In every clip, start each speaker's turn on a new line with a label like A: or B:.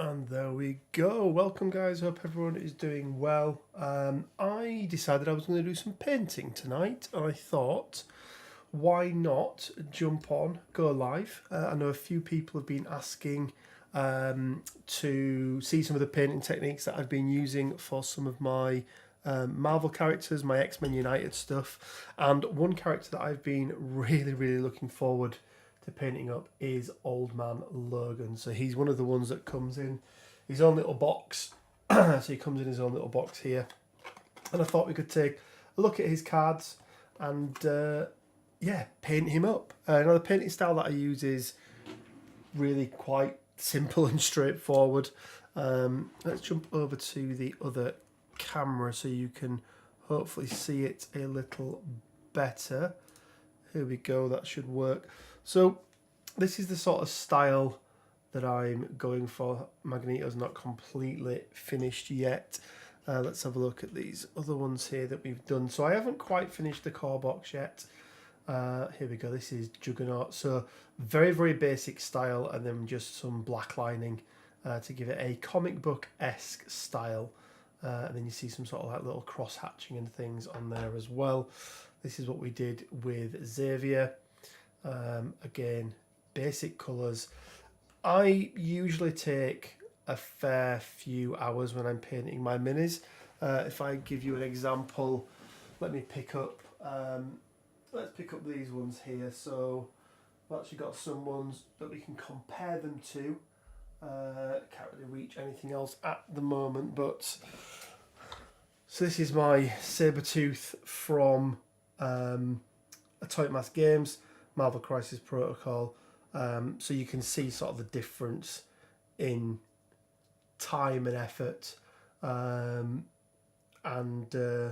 A: And there we go. Welcome, guys. Hope everyone is doing well. I decided I was going to do some painting tonight, and I thought, why not jump on, go live? I know a few people have been asking to see some of the painting techniques that I've been using for some of my Marvel characters, my X-Men United stuff, and one character that I've been really looking forward to painting up is Old Man Logan. So he's one of the ones that comes in his own little box. So he comes in his own little box here, and I thought we could take a look at his cards and paint him up. Now the painting style that I use is really quite simple and straightforward. Let's jump over to the other camera so you can hopefully see it a little better. Here we go, that should work. So this is the sort of style that I'm going for. Magneto's not completely finished yet. Let's have a look at these other ones here that we've done. So I haven't quite finished the core box yet. Here we go, this is Juggernaut. So very basic style, and then just some black lining to give it a comic book-esque style. And then you see some sort of like little cross hatching and things on there as well. This is what we did with Xavier. Again, basic colours. I usually take a fair few hours when I'm painting my minis. If I give you an example, let me pick up, let's pick up these ones here. So I've actually got some ones that we can compare them to. Can't really reach anything else at the moment, but so this is my Sabretooth from Atomic Mass Games, Marvel Crisis Protocol. So you can see sort of the difference in time and effort. I didn't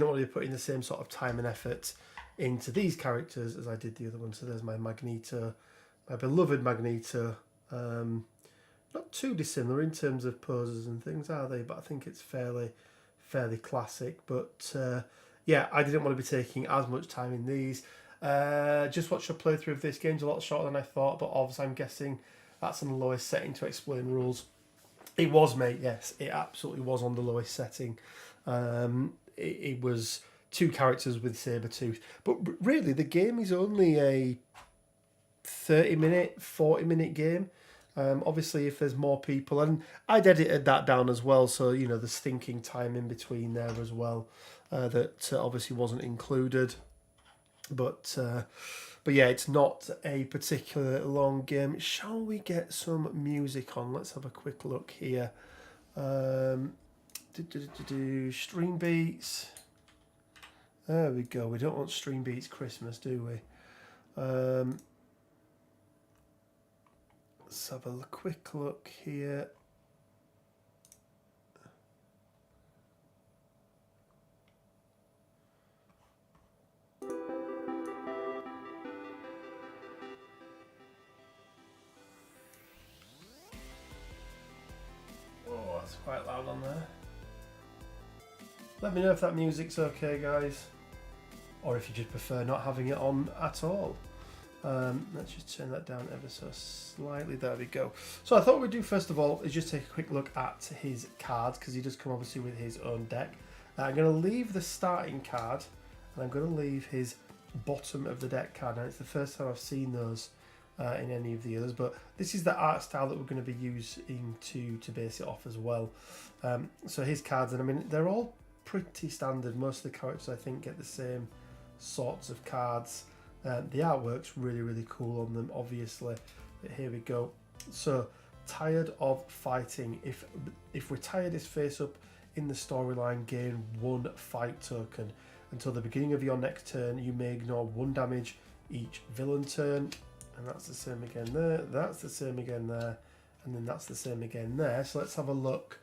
A: want to be putting the same sort of time and effort into these characters as I did the other one. So there's my Magneto, my beloved Magneto. Not too dissimilar in terms of poses and things, are they? But I think it's fairly classic. But I didn't want to be taking as much time in these. Just watched a playthrough of this. Game's a lot shorter than I thought, but obviously I'm guessing that's on the lowest setting to explain rules. It was, mate, yes, it absolutely was on the lowest setting. It was 2 characters with Sabretooth. But really, the game is only a 30-minute, 40-minute game. Obviously, if there's more people, and I'd edited that down as well, so you know there's thinking time in between there as well that obviously wasn't included. But yeah, it's not a particularly long game. Shall we get some music on? Let's have a quick look here. Stream beats. There we go. We don't want stream beats Christmas, do we? Let's have a quick look here. Oh, that's quite loud on there. Let me know if that music's okay, guys, or if you just prefer not having it on at all. Let's just turn that down ever so slightly. There we go. So I thought we'd do first of all is just take a quick look at his cards, because he does come obviously with his own deck. I'm going to leave the starting card, and I'm going to leave his bottom of the deck card. Now it's the first time I've seen those in any of the others, but this is the art style that we're going to be using to base it off as well. So his cards, and I mean they're all pretty standard. Most of the characters I think get the same sorts of cards. The artwork's really cool on them, obviously. But here we go. So, tired of fighting. If retired is face up in the storyline, gain 1 fight token. Until the beginning of your next turn, you may ignore 1 damage each villain turn. And that's the same again there. That's the same again there. And then that's the same again there. So let's have a look.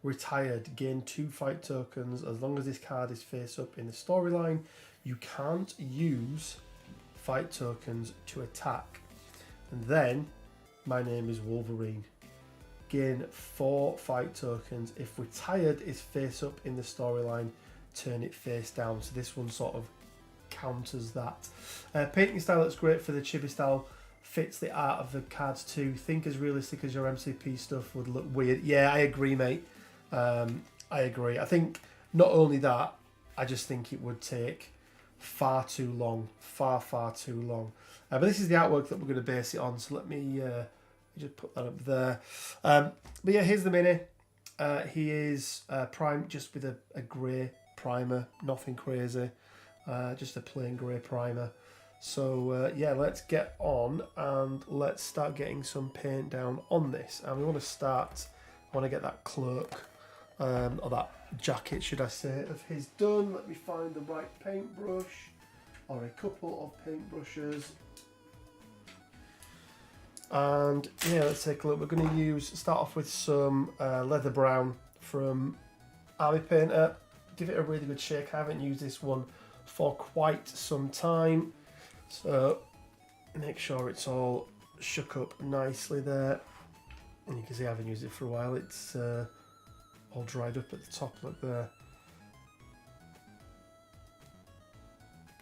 A: Retired, gain 2 fight tokens. As long as this card is face up in the storyline, you can't use fight tokens to attack. And then, my name is Wolverine. Gain 4 fight tokens. If retired is face up in the storyline, turn it face down. So this one sort of counters that. Painting style looks great for the chibi style fits the art of the cards too. Think as realistic as your MCP stuff would look weird. Yeah, I agree, mate. I agree. I think not only that, I just think it would take far too long. Far too long. But this is the artwork that we're going to base it on, so let me just put that up there. But yeah, here's the mini. He is primed just with a grey primer, nothing crazy, just a plain grey primer. So yeah, let's get on and let's start getting some paint down on this. And we want to start, I want to get that cloak, or that jacket should I say, of his done. Let me find the right paintbrush, or a couple of paintbrushes. And yeah, let's take a look. We're going to start off with some leather brown from Army Painter. Give it a really good shake. I haven't used this one for quite some time, so make sure it's all shook up nicely there. And you can see I haven't used it for a while. It's all dried up at the top, look there.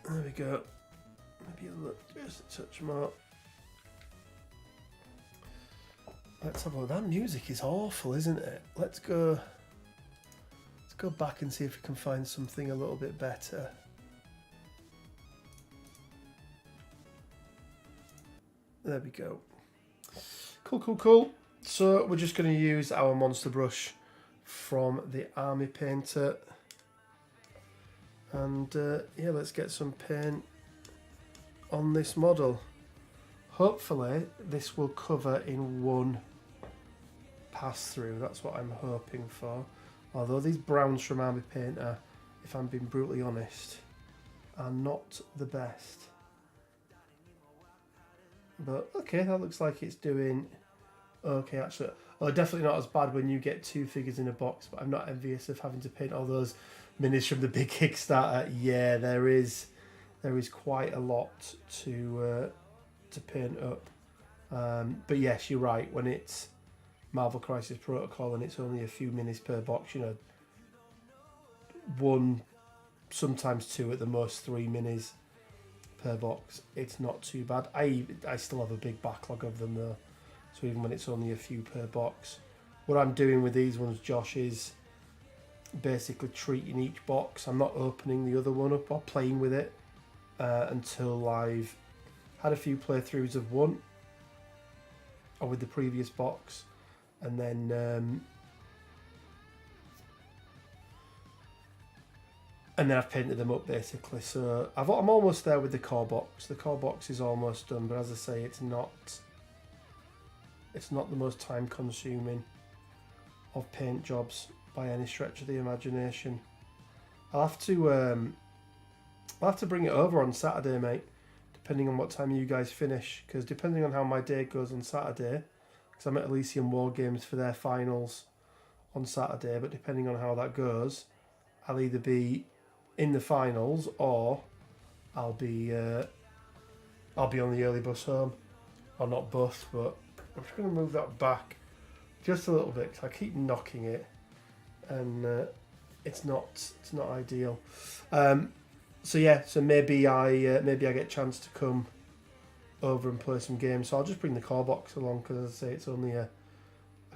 A: There we go. Maybe a little, just a touch more. Let's have a look. That music is awful, isn't it? Let's go back and see if we can find something a little bit better. There we go. Cool. So we're just going to use our monster brush from the Army Painter. And yeah, let's get some paint on this model. Hopefully this will cover in one pass through. That's what I'm hoping for. Although these browns from Army Painter, if I'm being brutally honest, are not the best. But okay, that looks like it's doing okay actually. Oh, definitely not as bad when you get two figures in a box, but I'm not envious of having to paint all those minis from the big Kickstarter. Yeah, there is quite a lot to paint up. But yes, you're right. When it's Marvel Crisis Protocol and it's only a few minis per box, you know, one, sometimes two, at the most 3 minis per box, it's not too bad. I still have a big backlog of them though, so even when it's only a few per box. What I'm doing with these ones, Josh, is basically treating each box. I'm not opening the other one up or playing with it until I've had a few playthroughs of one or with the previous box, and then I've painted them up basically. So I'm almost there with the core box. The core box is almost done, but as I say, it's not the most time consuming of paint jobs by any stretch of the imagination. I'll have to bring it over on Saturday, mate, depending on what time you guys finish, because depending on how my day goes on Saturday, because I'm at Elysium War Games for their finals on Saturday, but depending on how that goes, I'll either be in the finals or I'll be on the early bus home, or not both. But I'm just going to move that back just a little bit because I keep knocking it, and it's not ideal. So yeah, so maybe I get a chance to come over and play some games. So I'll just bring the core box along, because as I say, it's only a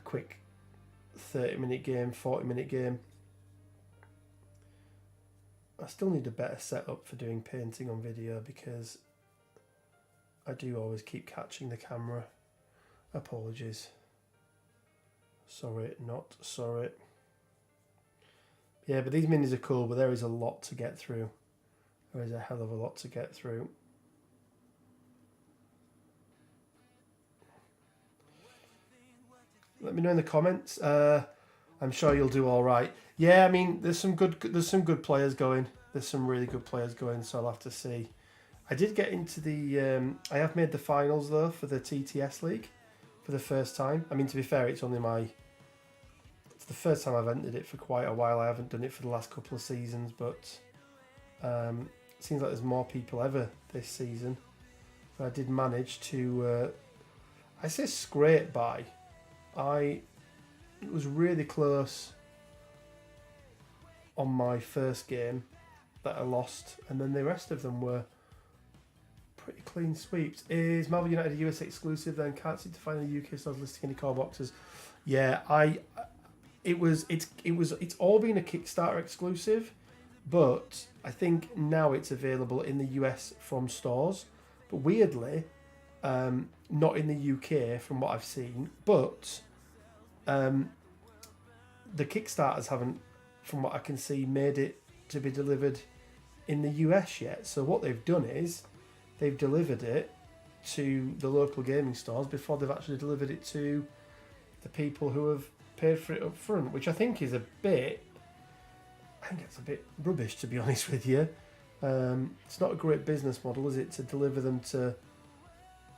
A: quick 30-minute game, 40-minute game. I still need a better setup for doing painting on video, because I do always keep catching the camera. Apologies. Sorry, not sorry. Yeah, but these minis are cool, but there is a lot to get through. There is a hell of a lot to get through. Let me know in the comments. I'm sure you'll do all right. Yeah, I mean, there's some good players going. There's some really good players going, so I'll have to see. I did get into the... I have made the finals, though, for the TTS League for the first time. I mean, to be fair, it's only it's the first time I've entered it for quite a while. I haven't done it for the last couple of seasons, but it seems like there's more people ever this season. But I did manage to... I say scrape by. It was really close on my first game that I lost, and then the rest of them were pretty clean sweeps. Is Marvel United a US exclusive? Then can't seem to find the UK stores listing any core boxes. Yeah, it's all been a Kickstarter exclusive, but I think now it's available in the US from stores. But weirdly, not in the UK from what I've seen. But the Kickstarters haven't, from what I can see, made it to be delivered in the US yet. So what they've done is they've delivered it to the local gaming stores before they've actually delivered it to the people who have paid for it up front, which I think is I think it's a bit rubbish, to be honest with you. It's not a great business model, is it, to deliver them to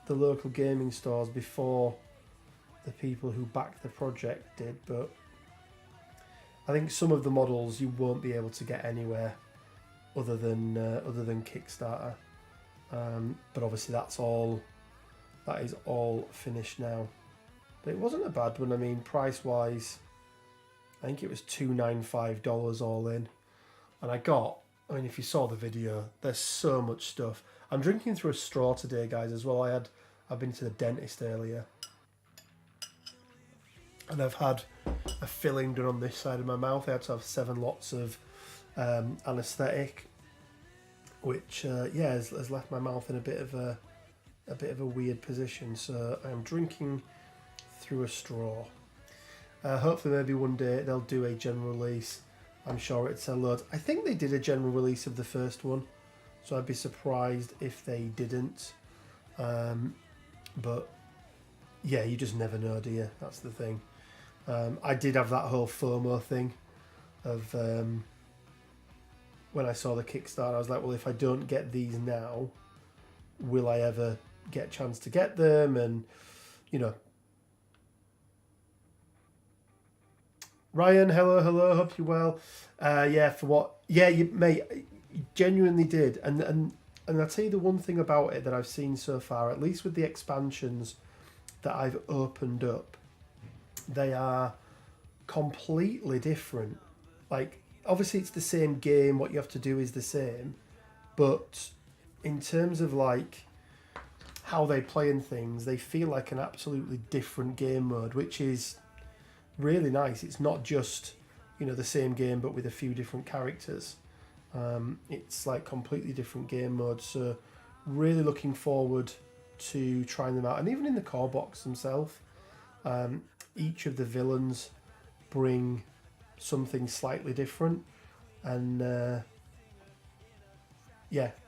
A: the local gaming stores before the people who backed the project did. But I think some of the models you won't be able to get anywhere other than Kickstarter. But obviously that is all finished now. But it wasn't a bad one. I mean, price wise, I think it was $295 all in. And I mean, if you saw the video, there's so much stuff. I'm drinking through a straw today, guys, as well. I've been to the dentist earlier, and I've had a filling done on this side of my mouth. I had to have 7 lots of anaesthetic, which has left my mouth in a bit of a weird position. So I'm drinking through a straw. Hopefully, maybe one day they'll do a general release. I'm sure it'd sell loads. I think they did a general release of the first one, so I'd be surprised if they didn't. But yeah, you just never know, do you? That's the thing. I did have that whole FOMO thing of when I saw the Kickstarter. I was like, well, if I don't get these now, will I ever get a chance to get them? And you know, Ryan, hello, hope you're well. For what? Yeah, mate, you genuinely did. And I'll tell you the one thing about it that I've seen so far, at least with the expansions that I've opened up, they are completely different. Like, obviously it's the same game, what you have to do is the same, but in terms of like how they play and things, they feel like an absolutely different game mode, which is really nice. It's not just, the same game but with a few different characters. It's like completely different game modes, so really looking forward to trying them out. And even in the core box themselves, each of the villains bring something slightly different, and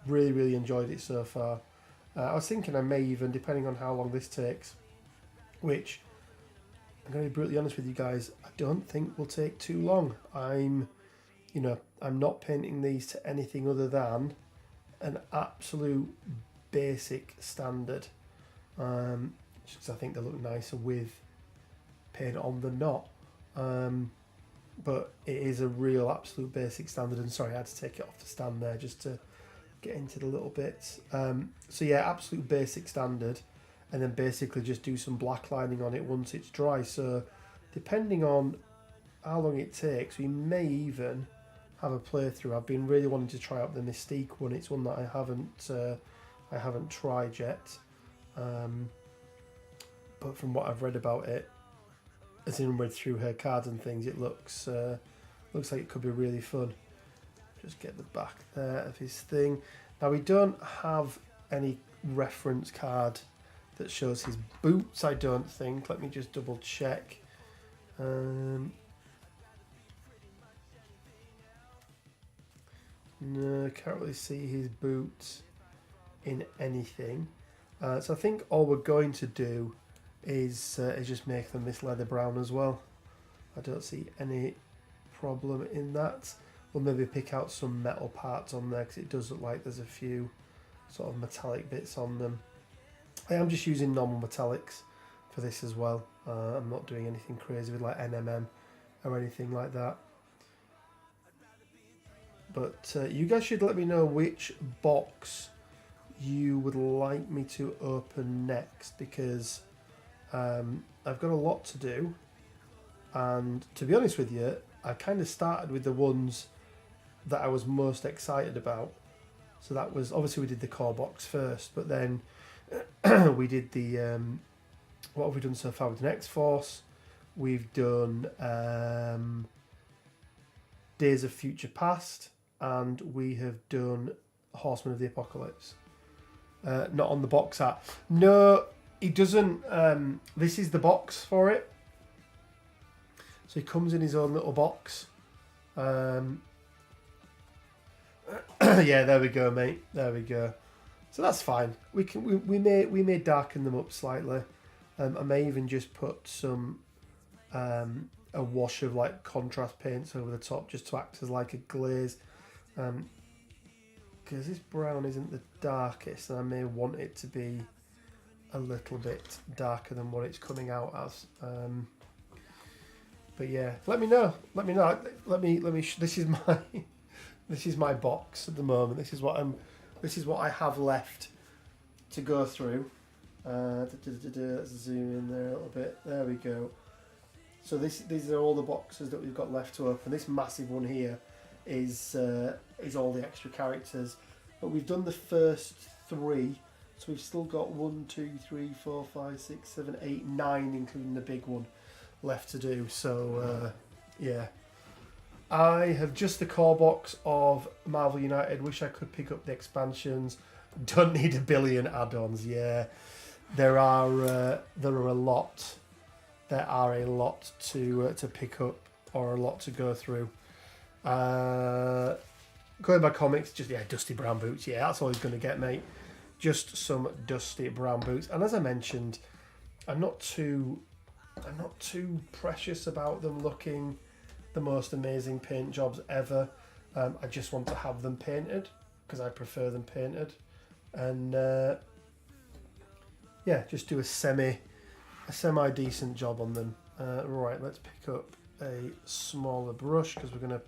A: really enjoyed it so far. I was thinking I may even, depending on how long this takes, which I'm going to be brutally honest with you guys, I don't think will take too long. I'm not painting these to anything other than an absolute basic standard, just because I think they look nicer with paint on than not. But it is a real absolute basic standard, and sorry, I had to take it off the stand there just to get into the little bits. So yeah, absolute basic standard, and then basically just do some black lining on it once it's dry. So depending on how long it takes, we may even have a playthrough. I've been really wanting to try out the Mystique one. It's one that I haven't tried yet, but from what I've read about it, as in read through her cards and things, it looks like it could be really fun. Just get the back there of his thing. Now, we don't have any reference card that shows his boots, I don't think. Let me just double check. No, can't really see his boots in anything. So I think all we're going to do is just make them this leather brown as well. I don't see any problem in that. We'll maybe pick out some metal parts on there because it does look like there's a few sort of metallic bits on them. I am just using normal metallics for this as well. I'm not doing anything crazy with like NMM or anything like that. But you guys should let me know which box you would like me to open next, because I've got a lot to do, and to be honest with you, I kind of started with the ones that I was most excited about, So that was, obviously we did the core box first, but then we did the, what have we done so far? We've done X-Force, we've done Days of Future Past, and we have done Horsemen of the Apocalypse. Not on the box art. No, he doesn't. This is the box for it. So he comes in his own little box. Yeah, there we go, mate. There we go. So that's fine. We may darken them up slightly. I may even just put some a wash of like contrast paints over the top just to act as like a glaze. Because this brown isn't the darkest, and I may want it to be a little bit darker than what it's coming out as. But yeah, let me know. Let me know. This is my this is my box at the moment. This is what I have left to go through. Let's zoom in there a little bit. There we go. So these are all the boxes that we've got left to open. This massive one here is all the extra characters, but we've done the first 3, so we've still got 1, 2, 3, 4, 5, 6, 7, 8, 9, including the big one, left to do. So yeah, I have just the core box of Marvel United. Wish I could pick up the expansions. Don't need a billion add-ons. Yeah, there are a lot. There are a lot to pick up, or a lot to go through. Going by comics, just dusty brown boots. Yeah, that's all he's going to get, mate. Just some dusty brown boots. And as I mentioned, I'm not too precious about them looking the most amazing paint jobs ever. I just want to have them painted because I prefer them painted, and yeah, just do a semi decent job on them. Right, let's pick up a smaller brush because we're going to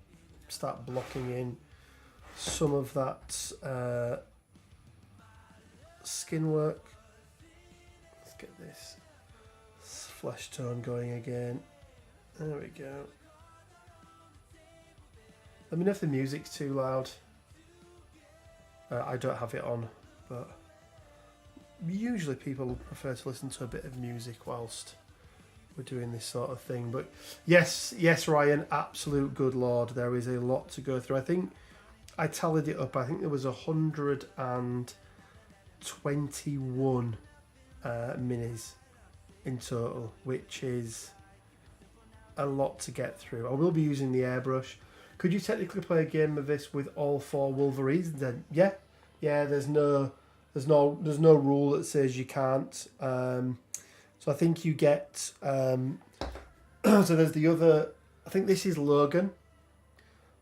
A: start blocking in some of that skin work. Let's get this flesh tone going again. There we go. Let me know if the music's too loud. I don't have it on, but usually people prefer to listen to a bit of music whilst we're doing this sort of thing. But yes, Ryan, absolute good lord, there is a lot to go through. I think I tallied it up. I think there was 121 minis in total, which is a lot to get through. I will be using the airbrush. Could you technically play a game of this with all 4 Wolverines? Then yeah. There's no rule that says you can't. So I think you get. So there's the other. I think this is Logan.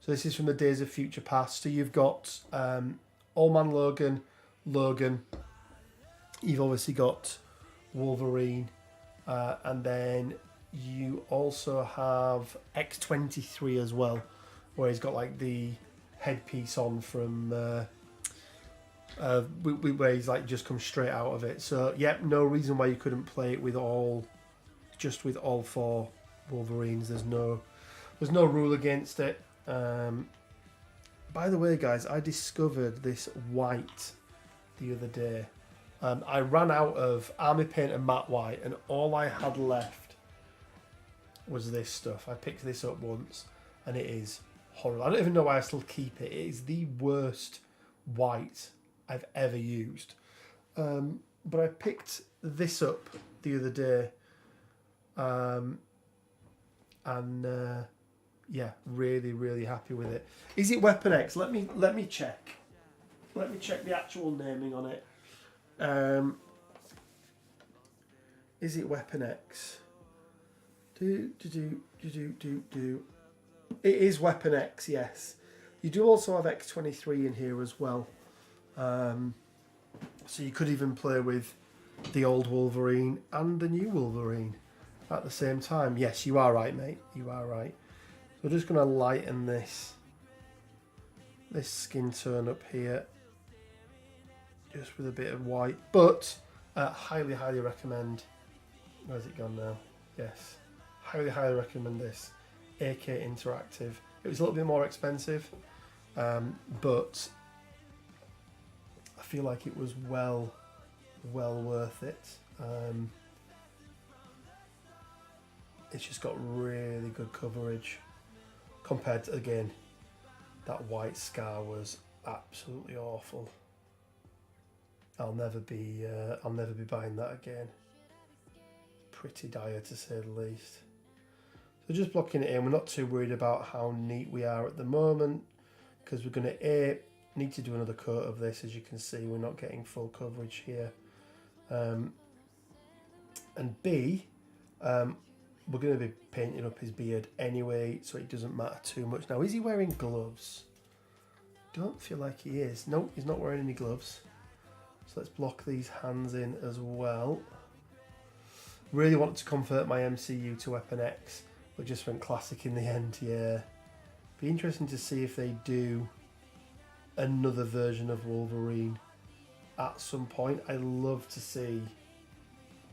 A: So this is from the Days of Future Past. So you've got Old Man Logan, Logan. You've obviously got Wolverine, and then you also have X-23 as well, where he's got like the headpiece on from where he's like just come straight out of it. So yep, no reason why you couldn't play it with all 4 Wolverines. There's no rule against it. By the way, guys, I discovered this white the other day. I ran out of army paint and matte white, and all I had left was this stuff. I picked this up once, and it is horrible. I don't even know why I still keep it. It is the worst white I've ever used. But I picked this up the other day, and yeah, really happy with it. Is it Weapon X? Let me check. Let me check the actual naming on it. Is it Weapon X? It is Weapon X, yes. You do also have X-23 in here as well. So you could even play with the old Wolverine and the new Wolverine at the same time. Yes, you are right, mate. You are right. So we're just going to lighten this skin tone up here, just with a bit of white. But highly recommend. Where's it gone now? Yes, highly recommend this. AK Interactive. It was a little bit more expensive, but feel like it was well worth it. It's just got really good coverage compared to, again, that white scar was absolutely awful. I'll never be buying that again. Pretty dire to say the least. So just blocking it in. We're not too worried about how neat we are at the moment, because we're going to need to do another coat of this. As you can see, we're not getting full coverage here. And B, we're going to be painting up his beard anyway, so it doesn't matter too much. Now, is he wearing gloves? Don't feel like he is. No, he's not wearing any gloves. So let's block these hands in as well. Really want to convert my MCU to Weapon X, but just went classic in the end, yeah. Be interesting to see if they do another version of Wolverine at some point. I love to see...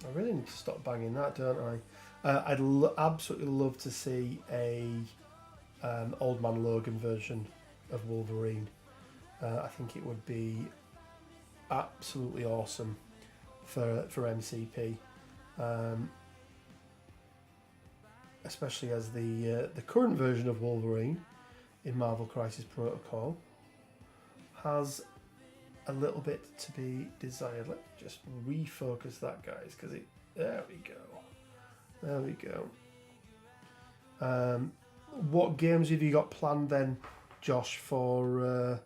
A: I really need to stop banging that, don't I? I'd absolutely love to see a Old Man Logan version of Wolverine. I think it would be absolutely awesome for MCP, especially as the current version of Wolverine in Marvel Crisis Protocol has a little bit to be desired. Let's just refocus that, guys, because it... There we go. There we go. What games have you got planned then, Josh, for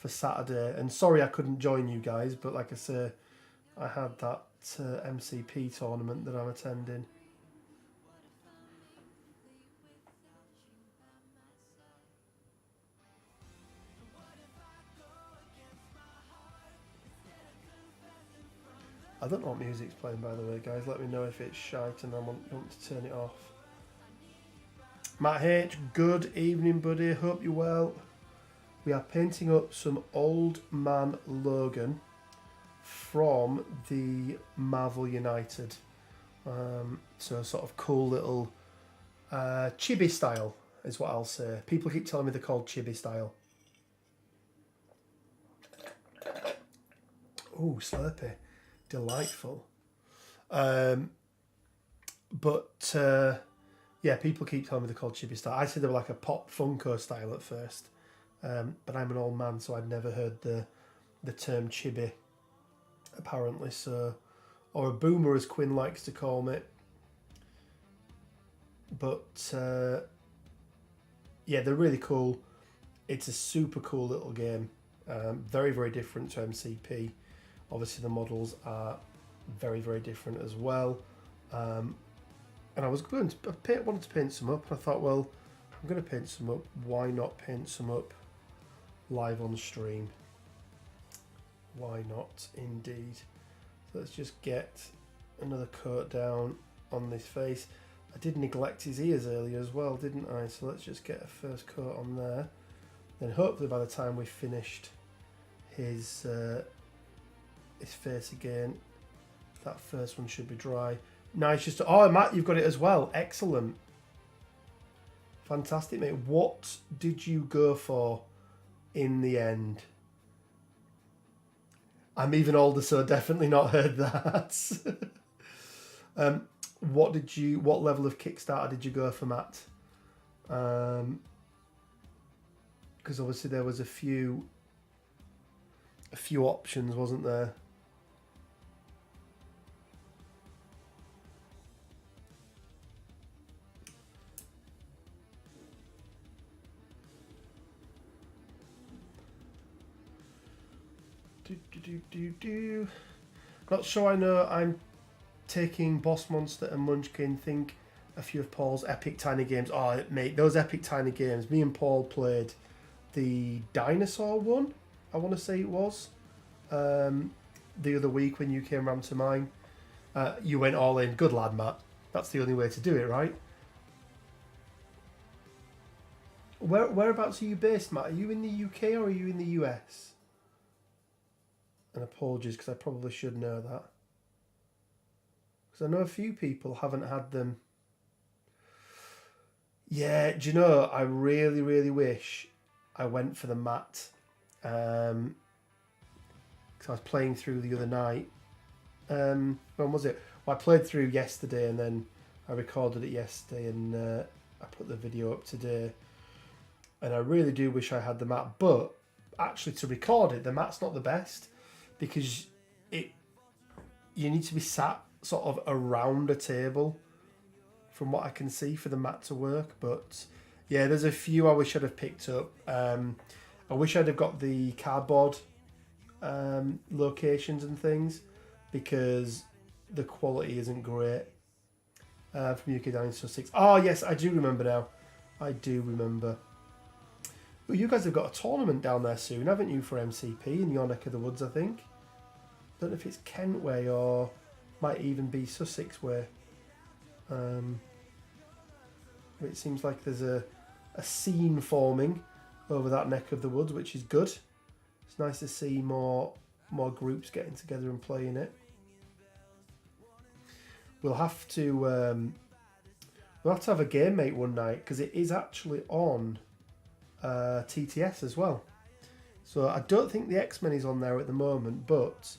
A: Saturday? And sorry I couldn't join you guys, but like I say, I had that MCP tournament that I'm attending. I don't know what music's playing, by the way, guys. Let me know if it's shite and I want to turn it off. Matt H, good evening, buddy. Hope you're well. We are painting up some Old Man Logan from the Marvel United. So sort of cool little chibi style is what I'll say. People keep telling me they're called chibi style. Ooh, Slurpee. Delightful. Yeah, people keep telling me they're called chibi style. I said they were like a pop Funko style at first, but I'm an old man, so I'd never heard the term chibi, apparently. So, or a boomer, as Quinn likes to call me. But yeah, they're really cool. It's a super cool little game. Very, very different to MCP. Obviously, the models are very, very different as well. And I was wanted to paint some up, and I thought, well, I'm going to paint some up. Why not paint some up live on stream? Why not, indeed? So let's just get another coat down on this face. I did neglect his ears earlier as well, didn't I? So let's just get a first coat on there. Then hopefully by the time we've finished his face again, that first one should be dry. Nice, just oh, Matt, you've got it as well. Excellent, fantastic, mate. What did you go for in the end? I'm even older, so definitely not heard that. What level of Kickstarter did you go for, Matt? Because obviously there was a few options, wasn't there? Not sure I know. I'm taking Boss Monster and Munchkin. Think a few of Paul's epic tiny games. Oh, mate, those epic tiny games. Me and Paul played the dinosaur one, I want to say it was, the other week when you came round to mine. You went all in. Good lad, Matt. That's the only way to do it, right? Whereabouts are you based, Matt? Are you in the UK or are you in the US? And apologies, because I probably should know that. Because I know a few people haven't had them. Yeah, do you know, I really, really wish I went for the matte. Because because I was playing through the other night. When was it? Well, I played through yesterday, and then I recorded it yesterday, and I put the video up today. And I really do wish I had the map, but actually to record it, the map's not the best, because you need to be sat sort of around a table, from what I can see, for the map to work. But yeah, there's a few I wish I'd have picked up. I wish I'd have got the cardboard locations and things, because the quality isn't great. From UK down in Sussex. Oh yes, I do remember now. I do remember. Well, you guys have got a tournament down there soon, haven't you, for MCP in your neck of the woods, I think. Don't know if it's Kent way or might even be Sussex way. It seems like there's a scene forming over that neck of the woods, which is good. It's nice to see more groups getting together and playing it. We'll have to have a game mate one night, because it is actually on TTS as well. So I don't think the Xmen is on there at the moment, but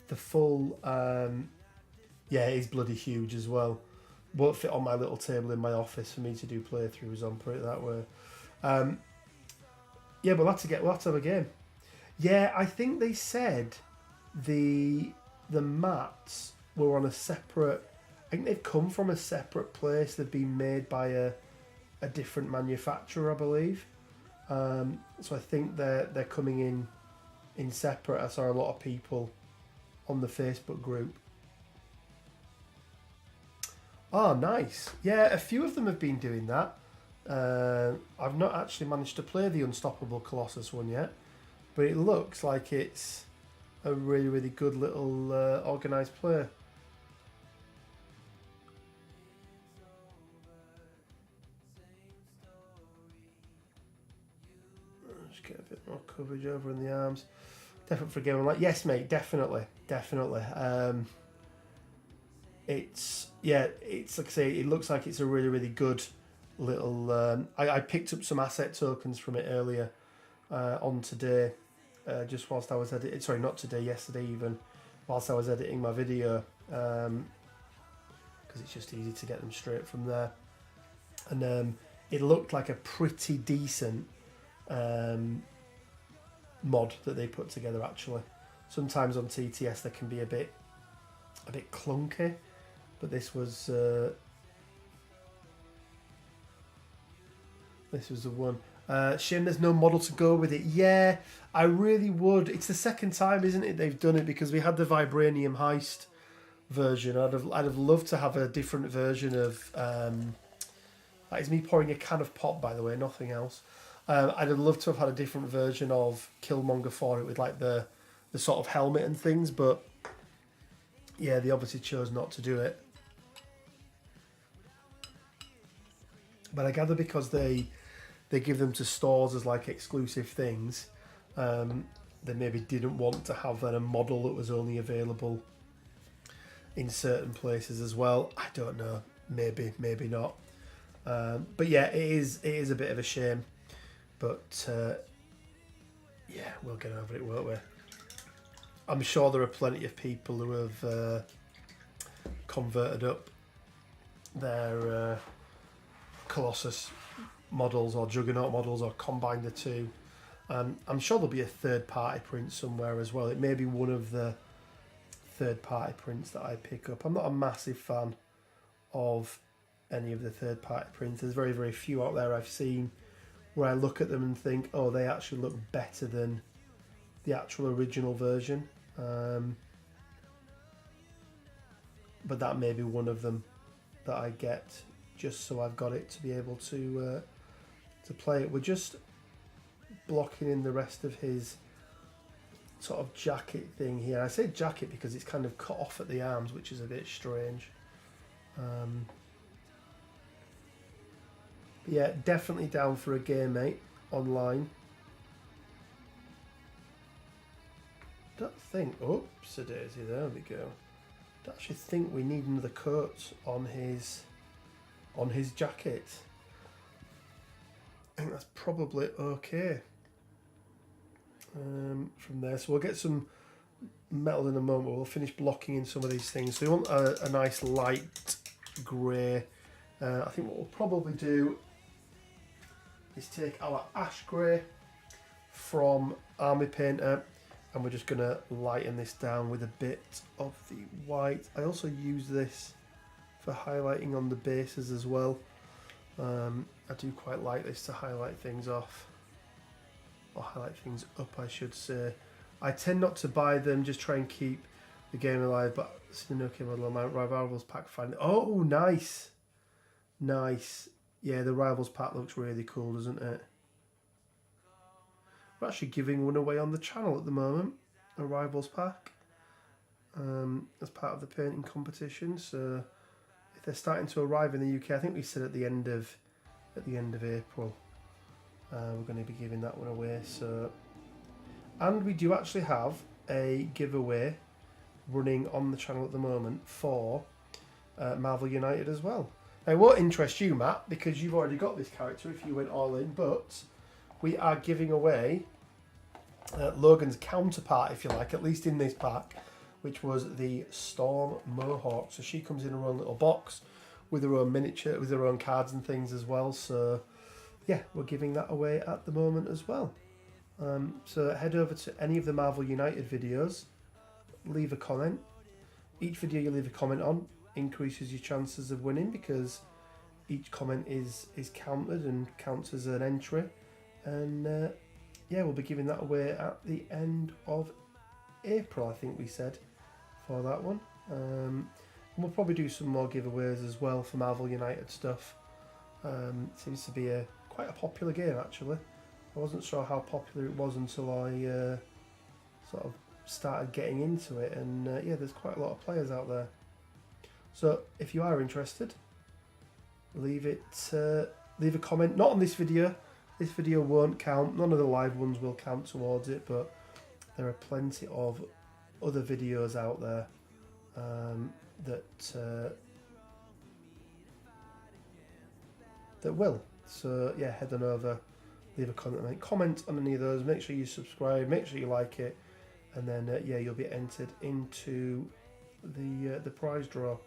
A: the full yeah, it is bloody huge as well. Won't fit on my little table in my office for me to do playthroughs on, put it that way. Yeah, we'll have to have a game. Yeah, I think they said the mats were on a separate. I think they've come from a separate place. They've been made by a different manufacturer, I believe. So I think they're coming in separate. I saw a lot of people on the Facebook group. Oh, nice. Yeah, a few of them have been doing that. I've not actually managed to play the Unstoppable Colossus one yet, but it looks like it's a really, really good little organised play. Just get a bit more coverage over in the arms. Definitely for a game I'm like, yes, mate, definitely. It's like I say, it looks like it's a really, really good little. I picked up some asset tokens from it earlier on today, just whilst I was editing. Sorry, not today, yesterday even, whilst I was editing my video, because it's just easy to get them straight from there. And it looked like a pretty decent mod that they put together. Actually, sometimes on TTS they can be a bit clunky. But this was the one. Shame there's no model to go with it. Yeah, I really would. It's the second time, isn't it, they've done it, because we had the Vibranium Heist version. I'd have loved to have a different version of. That is me pouring a can of pop, by the way, nothing else. I'd have loved to have had a different version of Killmonger for it, with like the sort of helmet and things, but yeah, they obviously chose not to do it. But I gather because they give them to stores as like exclusive things, they maybe didn't want to have a model that was only available in certain places as well. I don't know, maybe not. But yeah, it is a bit of a shame. But yeah, we'll get over it, won't we? I'm sure there are plenty of people who have converted up their Colossus models or Juggernaut models, or combined the two. I'm sure there'll be a third-party print somewhere as well. It may be one of the third-party prints that I pick up. I'm not a massive fan of any of the third-party prints. There's very, very few out there I've seen where I look at them and think, oh, they actually look better than the actual original version. But that may be one of them that I get, just so I've got it to be able to play it. We're just blocking in the rest of his sort of jacket thing here. I say jacket because it's kind of cut off at the arms, which is a bit strange. But yeah, definitely down for a game, mate, online. Don't think, oops a daisy, there we go. Don't actually think we need another coat on his jacket. I think that's probably okay from there. So we'll get some metal in a moment. We'll finish blocking in some of these things. So we want a nice light grey. I think what we'll probably do is take our ash grey from Army Painter, and we're just going to lighten this down with a bit of the white. I also use this for highlighting on the bases as well. I do quite like this to highlight things off, or highlight things up I should say. I tend not to buy them, just try and keep the game alive, but okay, model my Rivals pack finally. Oh, nice. Nice. Yeah, the Rivals pack looks really cool, doesn't it? We're actually giving one away on the channel at the moment, a Rivals pack, as part of the painting competition. So if they're starting to arrive in the UK, I think we said at the end of April, we're going to be giving that one away. So, and we do actually have a giveaway running on the channel at the moment for Marvel United as well. Now, it won't interest you, Matt, because you've already got this character if you went all in, but we are giving away Logan's counterpart, if you like, at least in this pack, which was the Storm Mohawk. So she comes in her own little box with her own miniature, with her own cards and things as well. So yeah, we're giving that away at the moment as well. So head over to any of the Marvel United videos, leave a comment. Each video you leave a comment on increases your chances of winning, because each comment is counted and counts as an entry. And yeah, we'll be giving that away at the end of April, I think we said, for that one. And we'll probably do some more giveaways as well for Marvel United stuff. Seems to be quite a popular game, actually. I wasn't sure how popular it was until I sort of started getting into it, and yeah, there's quite a lot of players out there. So if you are interested, leave a comment. Not on this video. This video won't count. None of the live ones will count towards it, but there are plenty of other videos out there that will. So yeah, head on over, leave a comment on any of those. Make sure you subscribe. Make sure you like it, and then yeah, you'll be entered into the prize draw.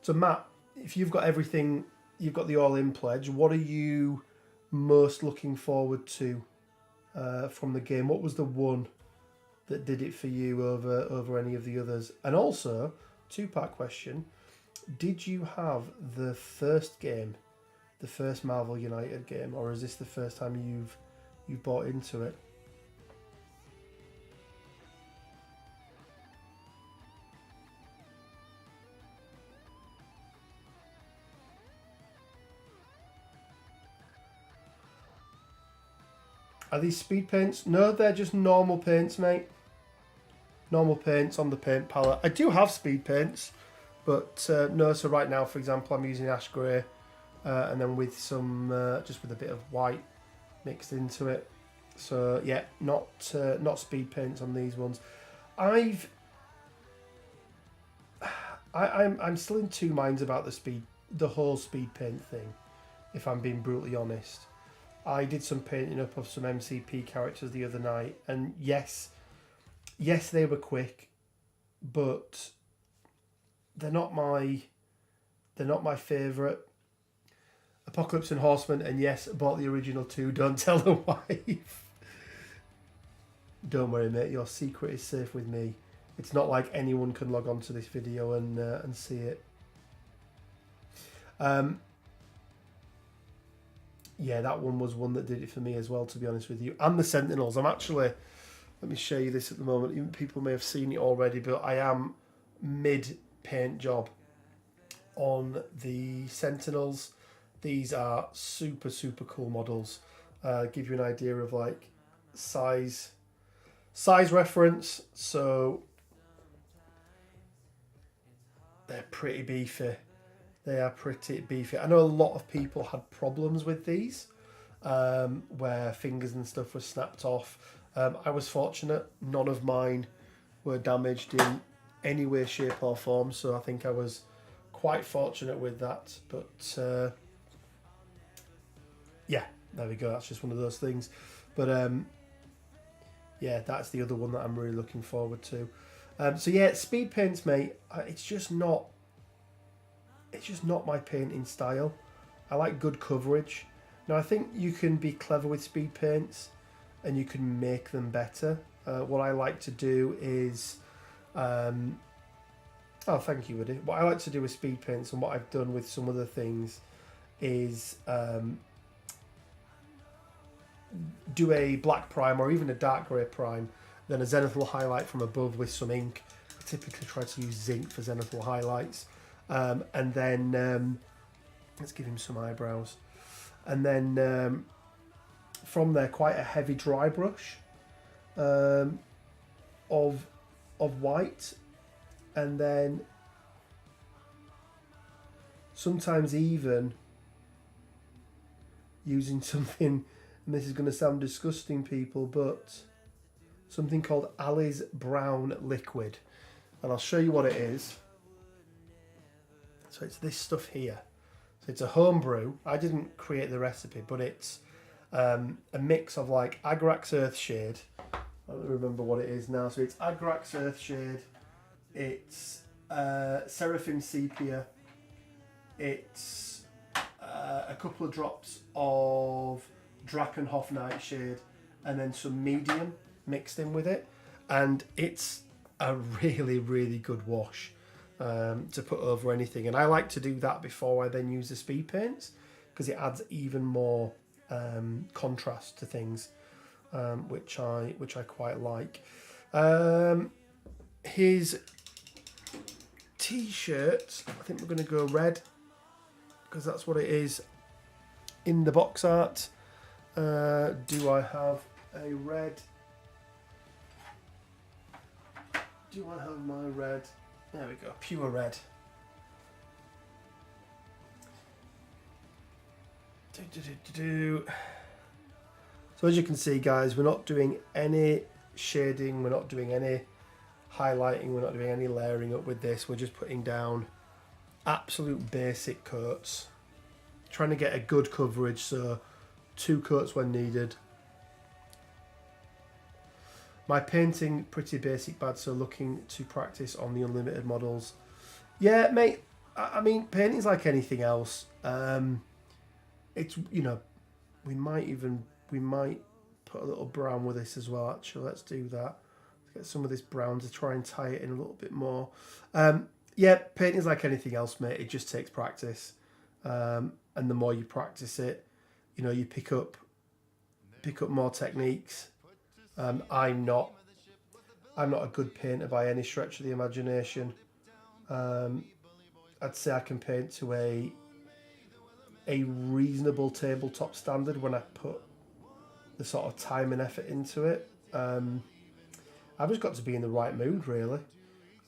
A: So Matt, if you've got everything, you've got the all-in pledge, what are you most looking forward to from the game? What was the one that did it for you over any of the others? And also, two-part question, did you have the first game, the first Marvel United game, or is this the first time you've bought into it? Are these speed paints? No, they're just normal paints, mate. Normal paints on the paint palette. I do have speed paints, but no, so right now, for example, I'm using ash grey, and then with some, just with a bit of white mixed into it. So yeah, not speed paints on these ones. I'm still in two minds about the whole speed paint thing, if I'm being brutally honest. I did some painting up of some MCP characters the other night, and yes, they were quick, but they're not my favourite. Apocalypse and Horseman, and yes, I bought the original too. Don't tell the wife. Don't worry, mate. Your secret is safe with me. It's not like anyone can log on to this video and see it. Yeah, that one was one that did it for me as well, to be honest with you. And the Sentinels. I'm actually, let me show you this at the moment. Even people may have seen it already, but I am mid-paint job on the Sentinels. These are super, super cool models. Give you an idea of like size reference. So they're pretty beefy. They are pretty beefy. I know a lot of people had problems with these, where fingers and stuff were snapped off. I was fortunate. None of mine were damaged in any way, shape or form. So I think I was quite fortunate with that. But yeah, there we go. That's just one of those things. But yeah, that's the other one that I'm really looking forward to. So yeah, speed paints, mate. It's just not my painting style. I like good coverage. Now I think you can be clever with speed paints, and you can make them better. What I like to do is, oh, thank you, Woody. What I like to do with speed paints, and what I've done with some other things, is do a black prime or even a dark grey prime, then a zenithal highlight from above with some ink. I typically try to use zinc for zenithal highlights, and then let's give him some eyebrows, and then from there quite a heavy dry brush of white, and then sometimes even using something, and this is going to sound disgusting, people, but something called Ali's Brown Liquid. And I'll show you what it is. So it's this stuff here. So it's a homebrew. I didn't create the recipe, but it's a mix of like Agrax Earthshade. I don't remember what it is now. So it's Agrax Earthshade. It's Seraphim Sepia. It's a couple of drops of Drakenhof Nightshade, and then some medium mixed in with it, and it's a really, really good wash to put over anything. And I like to do that before I then use the speed paints, because it adds even more contrast to things, which I quite like. His t-shirts, I think we're going to go red, because that's what it is in the box art. Do I have a red? Do I have my red? There we go, pure red. So as you can see, guys, we're not doing any shading, we're not doing any highlighting, we're not doing any layering up with this. We're just putting down absolute basic coats, trying to get a good coverage, so 2 coats when needed. My painting pretty basic bad, so looking to practice on the unlimited models. Yeah, mate, I mean, painting's like anything else. It's, you know, we might put a little brown with this as well, actually. Let's do that. Let's get some of this brown to try and tie it in a little bit more. Yeah, painting's like anything else, mate. It just takes practice. And the more you practice it, you know, you pick up more techniques. I'm not a good painter by any stretch of the imagination. I'd say I can paint to a reasonable tabletop standard when I put the sort of time and effort into it. I've just got to be in the right mood, really.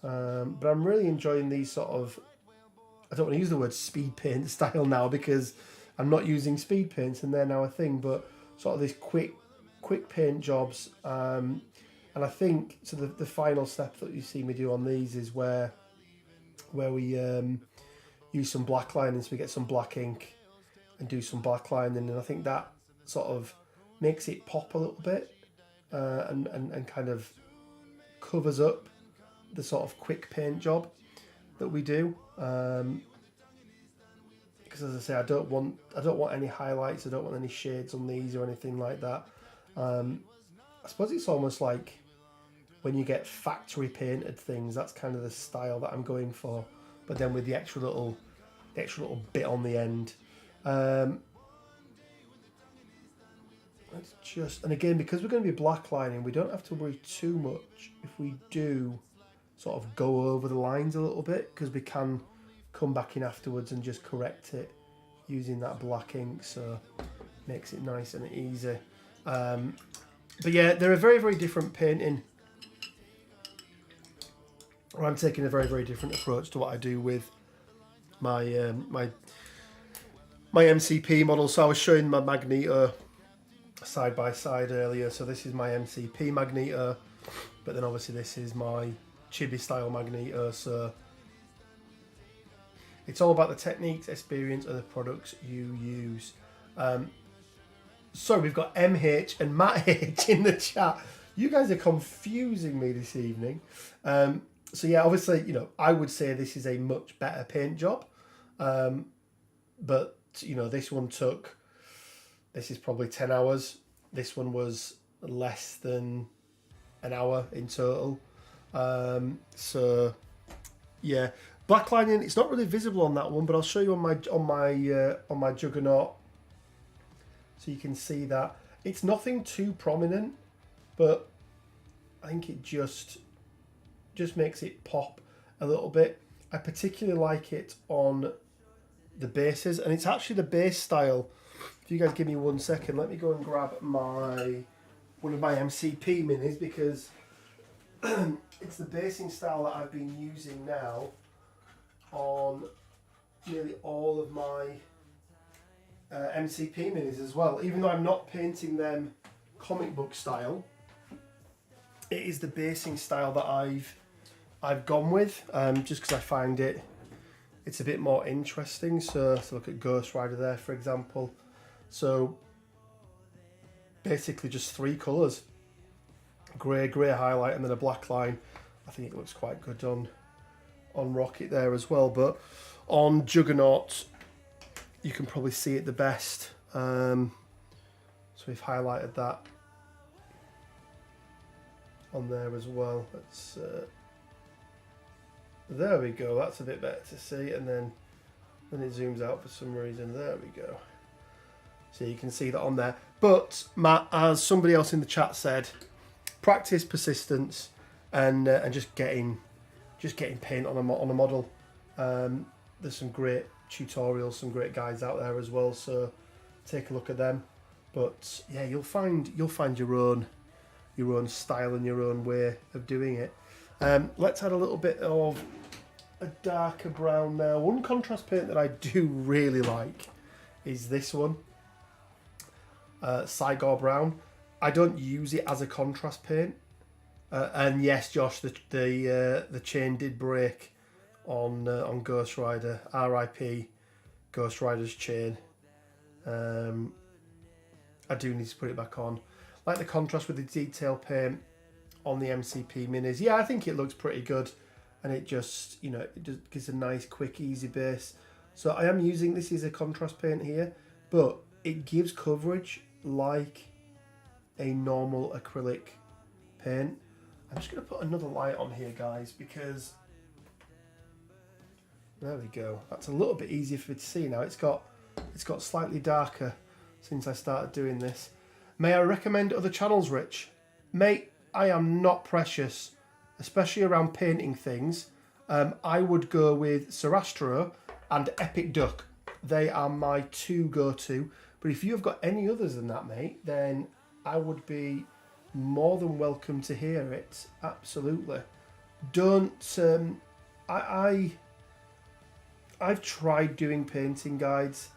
A: But I'm really enjoying these sort of, I don't want to use the word speed paint style now, because I'm not using speed paints and they're now a thing, but sort of these quick paint jobs. And I think, so the final step that you see me do on these is where we use some black lining, so we get some black ink and do some black lining, and I think that sort of makes it pop a little bit, and kind of covers up the sort of quick paint job that we do. Because as I say, I don't want any highlights, I don't want any shades on these or anything like that. I suppose it's almost like when you get factory painted things, that's kind of the style that I'm going for, but then with the extra little bit on the end. Let's just, and again, because we're going to be black lining, we don't have to worry too much if we do sort of go over the lines a little bit, because we can come back in afterwards and just correct it using that black ink, so makes it nice and easy. But yeah, they're a very, very different painting. Or I'm taking a very, very different approach to what I do with my my MCP model. So I was showing my Magneto side by side earlier. So this is my MCP Magneto, but then obviously this is my chibi style Magneto. So it's all about the techniques, experience, and the products you use. So we've got MH and Matt H in the chat. You guys are confusing me this evening. So yeah, obviously, you know, I would say this is a much better paint job. But, you know, this is probably 10 hours. This one was less than an hour in total. So yeah, blacklining, it's not really visible on that one, but I'll show you on my Juggernaut, so you can see that it's nothing too prominent, but I think it just makes it pop a little bit. I particularly like it on the bases, and it's actually the base style. If you guys give me 1 second, let me go and grab one of my MCP minis, because it's the basing style that I've been using now on nearly all of my MCP minis as well. Even though I'm not painting them comic book style, it is the basing style that I've gone with, just because I find it's a bit more interesting. So look at Ghost Rider there, for example. So basically just 3 colours. Grey highlight, and then a black line. I think it looks quite good on Rocket there as well. But on Juggernaut, you can probably see it the best. So we've highlighted that on there as well. Let's there we go. That's a bit better to see, and then when it zooms out for some reason, there we go. So you can see that on there. But Matt, as somebody else in the chat said, practice, persistence, and just getting paint on a model. There's some great tutorials, some great guides out there as well. So take a look at them. But yeah, you'll find your own style and your own way of doing it. Let's add a little bit of a darker brown now. One contrast paint that I do really like is this one, Cygor Brown. I don't use it as a contrast paint, and yes, Josh, the chain did break on Ghost Rider. RIP Ghost Rider's chain. I do need to put it back on. Like the contrast with the detail paint on the MCP minis. Yeah, I think it looks pretty good, and it just, you know, it just gives a nice, quick, easy base. So I am using this as a contrast paint here, but it gives coverage like a normal acrylic paint. I'm just going to put another light on here, guys, because there we go. That's a little bit easier for me to see now. It's got slightly darker since I started doing this. May I recommend other channels, Rich? Mate, I am not precious, especially around painting things. I would go with Sarastro and Epic Duck. They are my 2 go-to. But if you've got any others than that, mate, then I would be more than welcome to hear it. Absolutely. Don't. I've tried doing painting guides.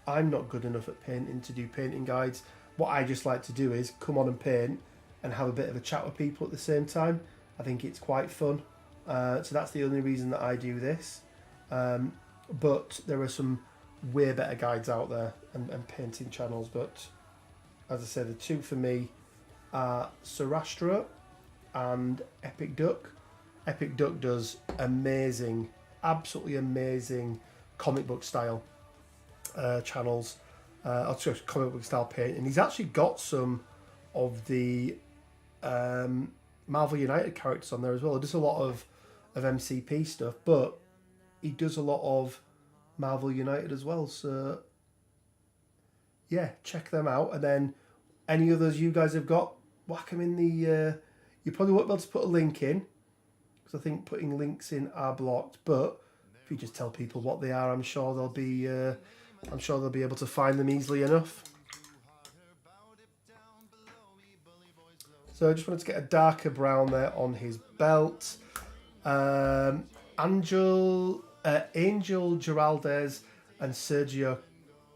A: I'm not good enough at painting to do painting guides. What I just like to do is come on and paint and have a bit of a chat with people at the same time. I think it's quite fun. So that's the only reason that I do this. But there are some way better guides out there and painting channels. But as I said, the 2 for me are Sarastro and Epic Duck. Epic Duck does amazing, absolutely amazing comic book style channels. I'll show comic book style paint, and he's actually got some of the Marvel United characters on there as well. He does a lot of MCP stuff, but he does a lot of Marvel United as well. So yeah, check them out. And then any others you guys have got, whack them in the. You probably won't be able to put a link in, because I think putting links in are blocked. But if you just tell people what they are, I'm sure they'll be able to find them easily enough. So I just wanted to get a darker brown there on his belt. Angel Giraldez and Sergio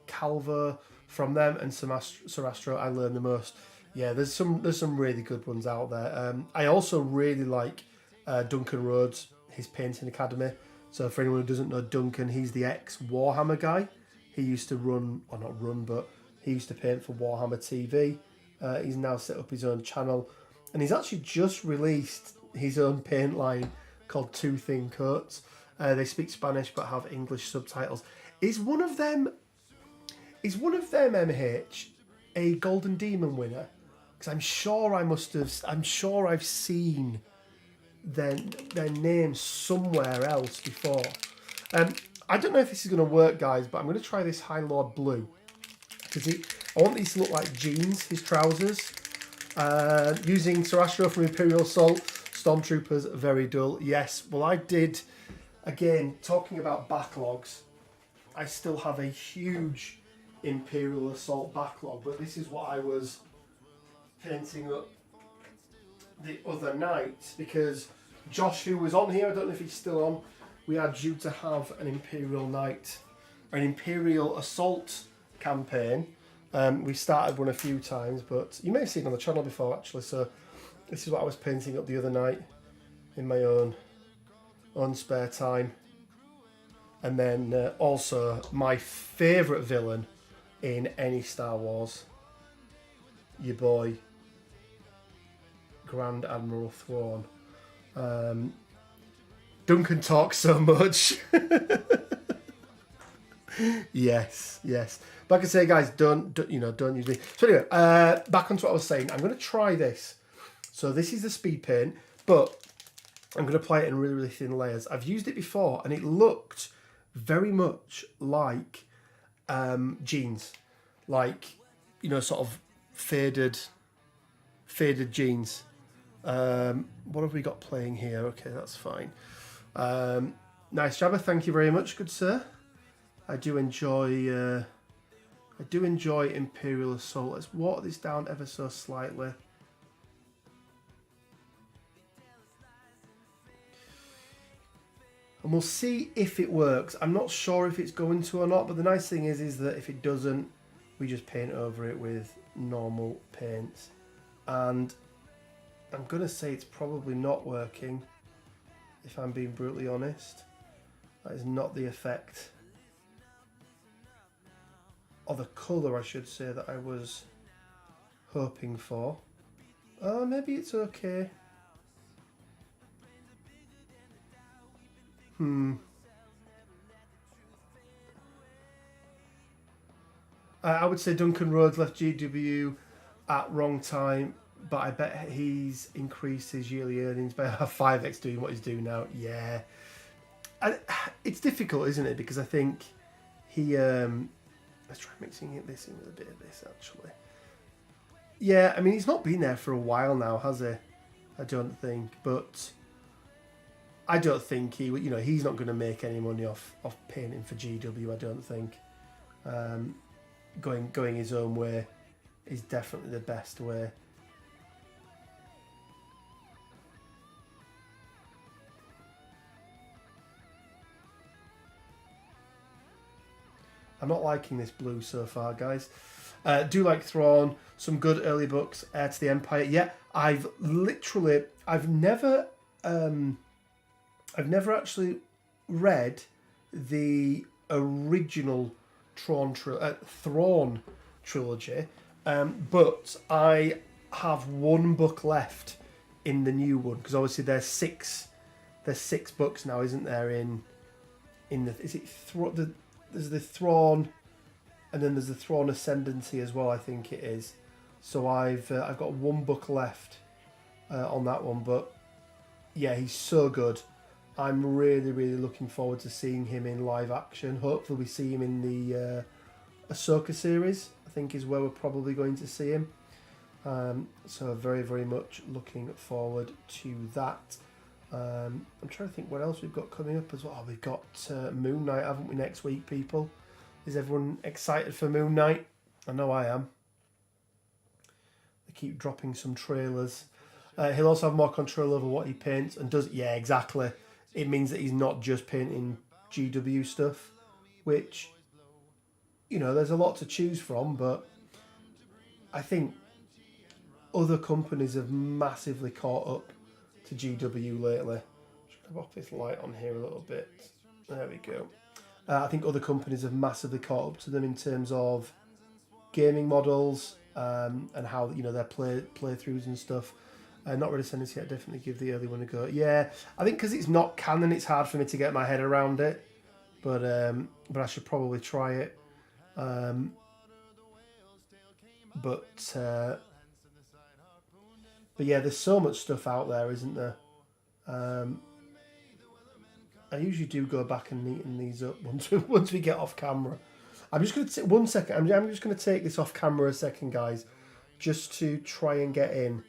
A: Calvo, from them and Sarastro, I learned the most. Yeah, there's some really good ones out there. I also really like Duncan Rhodes, his painting academy. So for anyone who doesn't know Duncan, he's the ex-Warhammer guy. He used to he used to paint for Warhammer TV. He's now set up his own channel. and he's actually just released his own paint line called Two Thin Coats. They speak Spanish but have English subtitles. Is one of them MH a Golden Demon winner? Because I'm sure I've seen their name somewhere else before. I don't know if this is going to work, guys, but I'm going to try this High Lord Blue. Because I want these to look like jeans, his trousers. Using Sarastro from Imperial Assault. Stormtroopers, very dull. Yes, well, I did, again, talking about backlogs, I still have a huge Imperial Assault backlog, but this is what I was painting up the other night, because Josh, who was on here, I don't know if he's still on, we are due to have an Imperial Assault campaign. We started one a few times, but you may have seen it on the channel before, actually. So this is what I was painting up the other night in my own spare time. And then also my favourite villain in any Star Wars, your boy Grand Admiral Thrawn. Duncan talks so much. Yes. Like I say, guys, don't use me. So anyway, back onto what I was saying. I'm going to try this. So this is the speed paint, but I'm going to apply it in really, really thin layers. I've used it before, and it looked very much like jeans, like, sort of faded jeans. What have we got playing here? Okay, that's fine. Nice Jabba, thank you very much, good sir. I do enjoy Imperial Assault. Let's water this down ever so slightly. And we'll see if it works. I'm not sure if it's going to or not, but the nice thing is that if it doesn't, we just paint over it with normal paints. And I'm going to say it's probably not working, if I'm being brutally honest. That is not the effect, or the colour, I should say, that I was hoping for. Oh, maybe it's okay. I would say Duncan Rhodes left GW at wrong time, but I bet he's increased his yearly earnings by 5x doing what he's doing now. Yeah. It's difficult, isn't it? Because I think he... let's try mixing this in with a bit of this, actually. Yeah, I mean, he's not been there for a while now, has he? I don't think. But I don't think he's not going to make any money off painting for GW, I don't think. Going his own way is definitely the best way. I'm not liking this blue so far, guys. Do like Thrawn, some good early books, Heir to the Empire. Yeah, I've never actually read the original Thrawn trilogy, but I have one book left in the new one, because obviously there's six books now, isn't there? There's the Thrawn, and then there's the Thrawn Ascendancy as well, I think it is. So I've got one book left on that one, but yeah, he's so good. I'm really, really looking forward to seeing him in live action. Hopefully we see him in the Ahsoka series, I think is where we're probably going to see him. So very, very much looking forward to that. I'm trying to think what else we've got coming up as well. We've got Moon Knight, haven't we, next week, people? Is everyone excited for Moon Knight? I know I am. They keep dropping some trailers. He'll also have more control over what he paints and does. Yeah, exactly. It means that he's not just painting GW stuff, which, there's a lot to choose from, but I think other companies have massively caught up to GW lately. Just pop this light on here a little bit. There we go. I think other companies have massively caught up to them in terms of gaming models and how their playthroughs and stuff. Not ready to send this yet. Definitely give the early one a go. Yeah, I think because it's not canon, it's hard for me to get my head around it. But I should probably try it. But yeah, there's so much stuff out there, isn't there? I usually do go back and neaten these up once we get off camera. I'm just going to take 1 second. I'm just going to take this off camera a second, guys, just to try and get in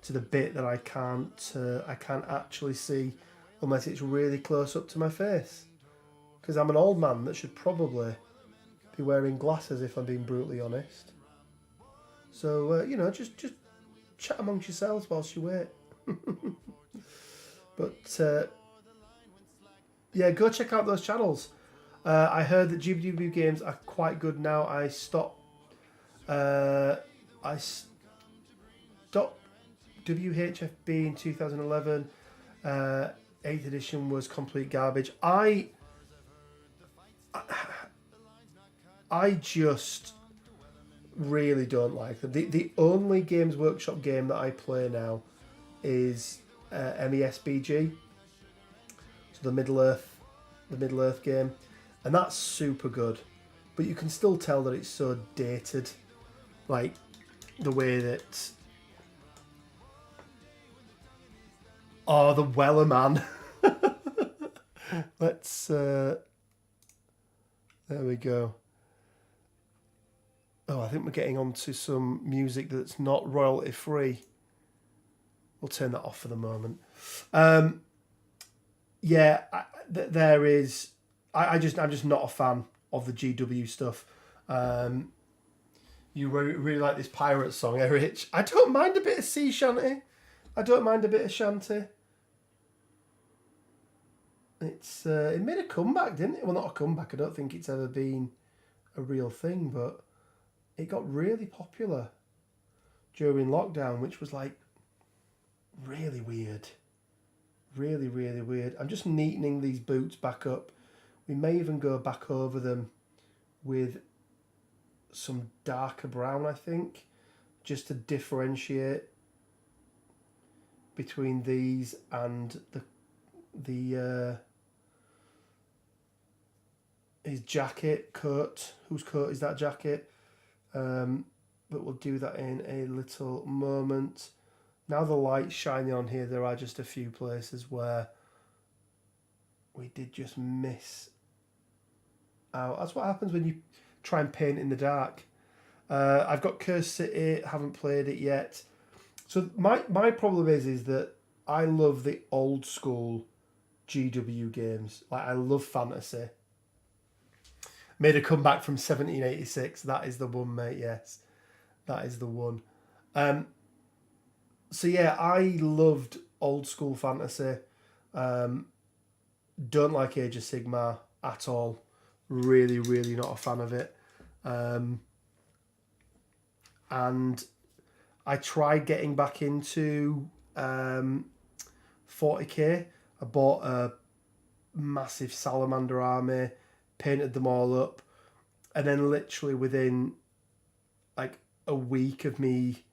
A: to the bit that I can't actually see unless it's really close up to my face. Because I'm an old man that should probably be wearing glasses, if I'm being brutally honest. So just chat amongst yourselves whilst you wait. But yeah, go check out those channels. I heard that GBW games are quite good now. I stopped WHFB in 2011. 8th edition was complete garbage. I just really don't like them. The only Games Workshop game that I play now is MESBG, so the Middle Earth game, and that's super good. But you can still tell that it's so dated, like the way that. Oh, the Weller man. Let's. There we go. Oh, I think we're getting onto some music that's not royalty free. We'll turn that off for the moment. Yeah, there is. I'm just not a fan of the GW stuff. You really like this pirate song, Rich? I don't mind a bit of sea shanty. I don't mind a bit of shanty. It made a comeback, didn't it? Well, not a comeback. I don't think it's ever been a real thing, but it got really popular during lockdown, which was like really weird. Really, really weird. I'm just neatening these boots back up. We may even go back over them with some darker brown, I think, just to differentiate between these and his jacket, coat. Whose coat is that jacket? But we'll do that in a little moment. Now the light's shining on here, there are just a few places where we did just miss out. That's what happens when you try and paint in the dark. I've got Cursed City, haven't played it yet. So my problem is that I love the old school GW games. Like, I love fantasy. Made a comeback from 1786. That is the one, mate. Yes, that is the one. So yeah, I loved old school fantasy. Don't like Age of Sigmar at all. Really, really not a fan of it. And I tried getting back into 40k. I bought a massive salamander army, painted them all up, and then literally within like a week of me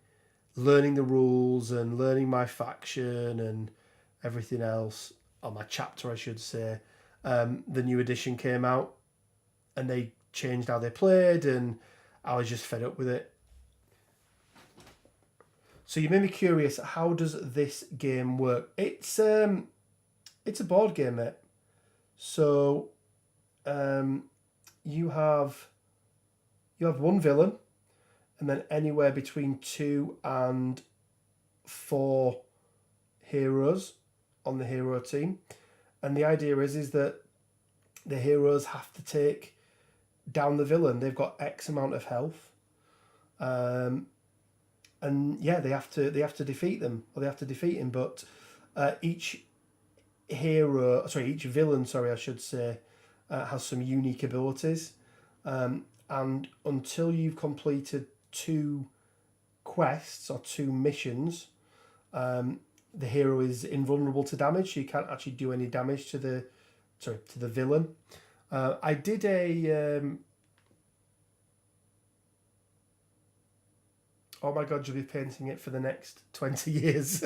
A: learning the rules and learning my faction and everything else, or my chapter I should say, the new edition came out and they changed how they played and I was just fed up with it. So you made me curious, how does this game work? It's a board game, mate. So you have one villain, and then anywhere between 2 and 4 heroes on the hero team. And the idea is that the heroes have to take down the villain. They've got X amount of health. And yeah, they have to defeat them, or they have to defeat him. But each villain, I should say, has some unique abilities. And until you've completed 2 quests or 2 missions, the hero is invulnerable to damage. So you can't actually do any damage to the villain. I did a oh my God, you'll be painting it for the next 20 years.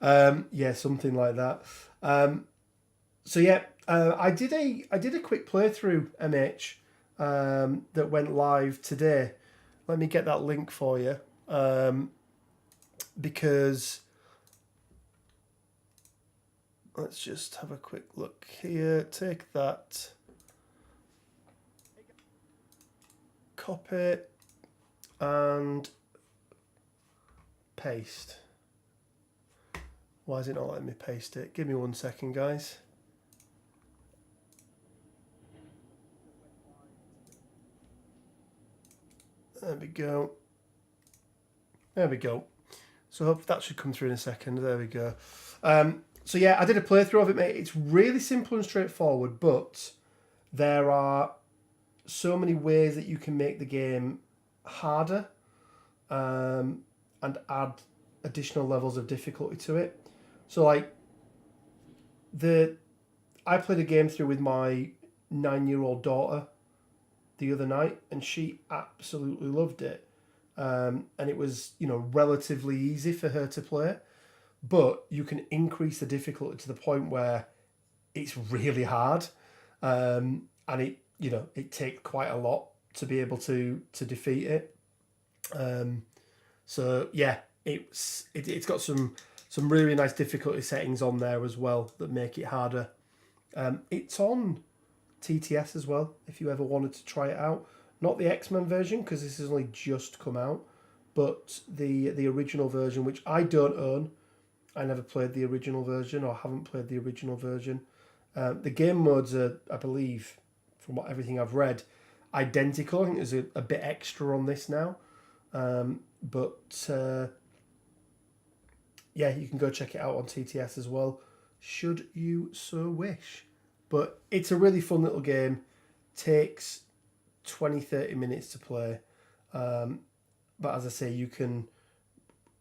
A: Yeah, something like that. So yeah, I did a quick playthrough, MH, that went live today. Let me get that link for you, because let's just have a quick look here. Take that, copy, and paste. Why is it not letting me paste it? Give me 1 second, guys. There we go. There we go. So that should come through in a second. There we go. So yeah, I did a playthrough of it, mate. It's really simple and straightforward, but there are so many ways that you can make the game harder, and add additional levels of difficulty to it. So like I played a game through with my 9-year-old daughter the other night, and she absolutely loved it. And it was, relatively easy for her to play, but you can increase the difficulty to the point where it's really hard, and it takes quite a lot to be able to defeat it. So yeah, it's got some really nice difficulty settings on there as well that make it harder. It's on TTS as well if you ever wanted to try it out. Not the Xmen version, because this has only just come out, but the original version, which I don't own. I never played the original version, or haven't played the original version. The game modes are, I believe, from everything I've read, identical. I think there's a bit extra on this now. Yeah, you can go check it out on TTS as well, should you so wish. But it's a really fun little game. Takes 20-30 minutes to play. But as I say, you can,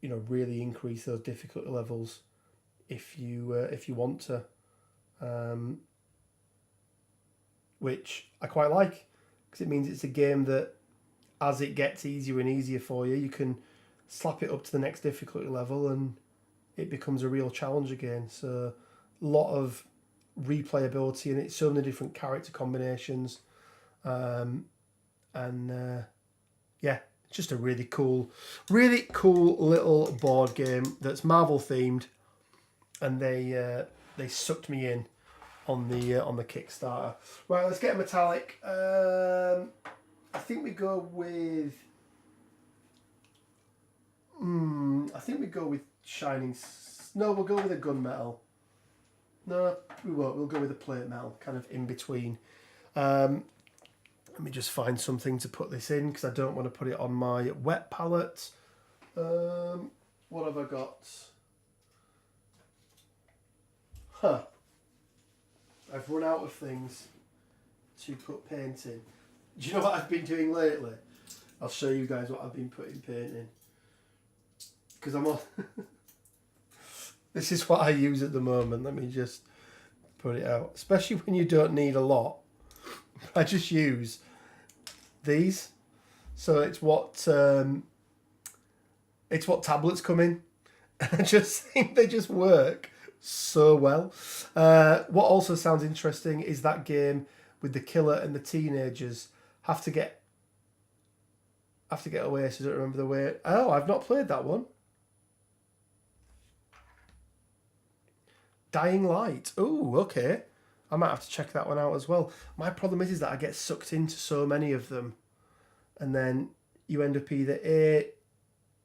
A: really increase those difficulty levels if you want to. Which I quite like, because it means it's a game that, as it gets easier and easier for you, you can slap it up to the next difficulty level and it becomes a real challenge again. So a lot of replayability in it, so many different character combinations, yeah, it's just a really cool little board game that's Marvel themed, and they sucked me in on the Kickstarter. Right, let's get a metallic. I think we go with shining. No, we'll go with a gunmetal. No, we won't. We'll go with a plate metal, kind of in between. Let me just find something to put this in, because I don't want to put it on my wet palette. What have I got? I've run out of things to put paint in. Do you know what I've been doing lately? I'll show you guys what I've been putting paint in. Because I'm on... This is what I use at the moment. Let me just put it out. Especially when you don't need a lot. I just use these. So it's what tablets come in. I just think they just work so well. What also sounds interesting is that game with the killer and the teenagers have to get away, so I don't remember the way. Oh, I've not played that one. Dying Light. Oh, okay. I might have to check that one out as well. My problem is that I get sucked into so many of them, and then you end up either A,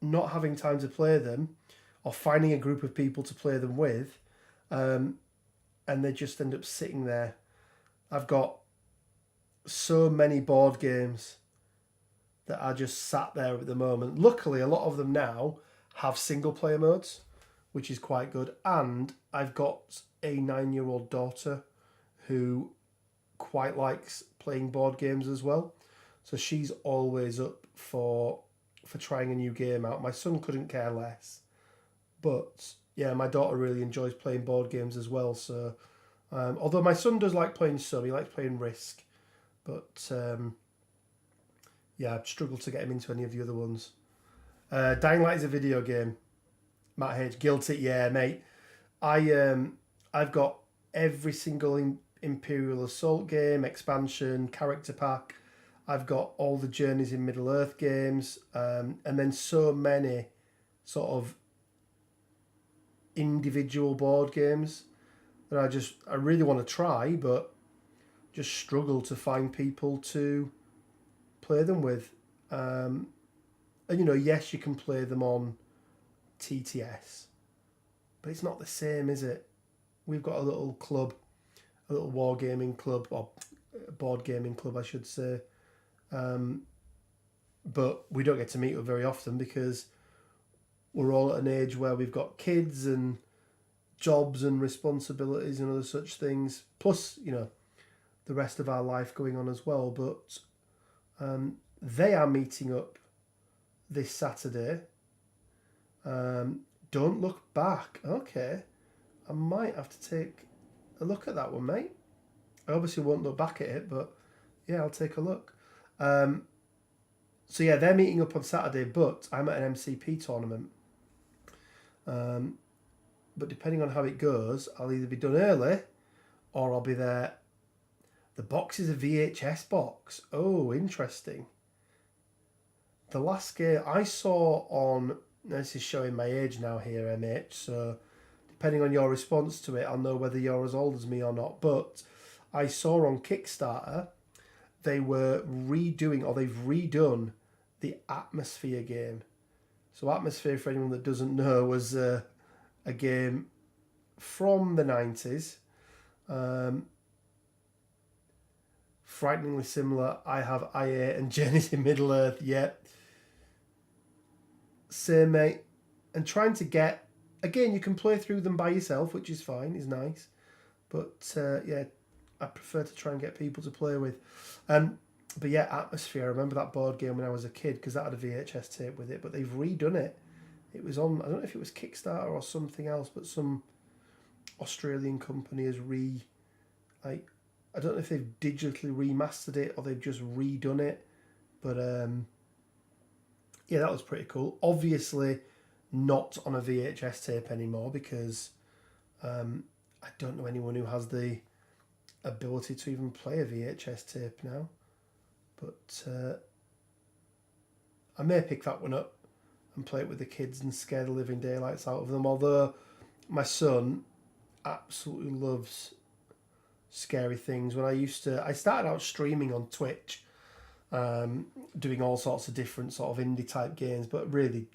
A: not having time to play them, or finding a group of people to play them with, and they just end up sitting there. I've got so many board games that are just sat there at the moment. Luckily, a lot of them now have single player modes, which is quite good. And I've got a 9-year-old daughter who quite likes playing board games as well. So she's always up for trying a new game out. My son couldn't care less. But yeah, my daughter really enjoys playing board games as well. So although my son does like playing some, he likes playing Risk. But yeah, I've struggled to get him into any of the other ones. Dying Light is a video game. Matt H. Guilty, yeah, mate. I've got every single Imperial Assault game, expansion, character pack. I've got all the Journeys in Middle Earth games, and then so many sort of individual board games that I really want to try, but just struggle to find people to play them with. And yes, you can play them on TTS, but it's not the same, is it? We've got a little club, a little wargaming club, or board gaming club, I should say. But we don't get to meet up very often because we're all at an age where we've got kids and jobs and responsibilities and other such things. Plus, the rest of our life going on as well. But they are meeting up this Saturday. Don't Look Back. Okay. I might have to take a look at that one, mate. I obviously won't look back at it, but yeah, I'll take a look. So yeah, they're meeting up on Saturday, but I'm at an MCP tournament. But depending on how it goes, I'll either be done early or I'll be there. The box is a VHS box. Oh, interesting. The last game I saw on... This is showing my age now here, MH, so depending on your response to it, I'll know whether you're as old as me or not. But I saw on Kickstarter, they were redoing, or they've redone the Atmosphere game. So Atmosphere, for anyone that doesn't know, was a game from the 90s. Frighteningly similar. I have IA and Journeys in Middle Earth, yet. Same, mate. And trying to get... Again, you can play through them by yourself, which is fine, is nice. But, yeah, I prefer to try and get people to play with. But yeah, Atmosphere. I remember that board game when I was a kid because that had a VHS tape with it. But they've redone it. It was on... I don't know if it was Kickstarter or something else, but some Australian company has I don't know if they've digitally remastered it or they've just redone it. But, yeah, that was pretty cool. Obviously, not on a VHS tape anymore because I don't know anyone who has the ability to even play a VHS tape now. But I may pick that one up and play it with the kids and scare the living daylights out of them. Although my son absolutely loves scary things. I started out streaming on Twitch, doing all sorts of different sort of indie type games, but really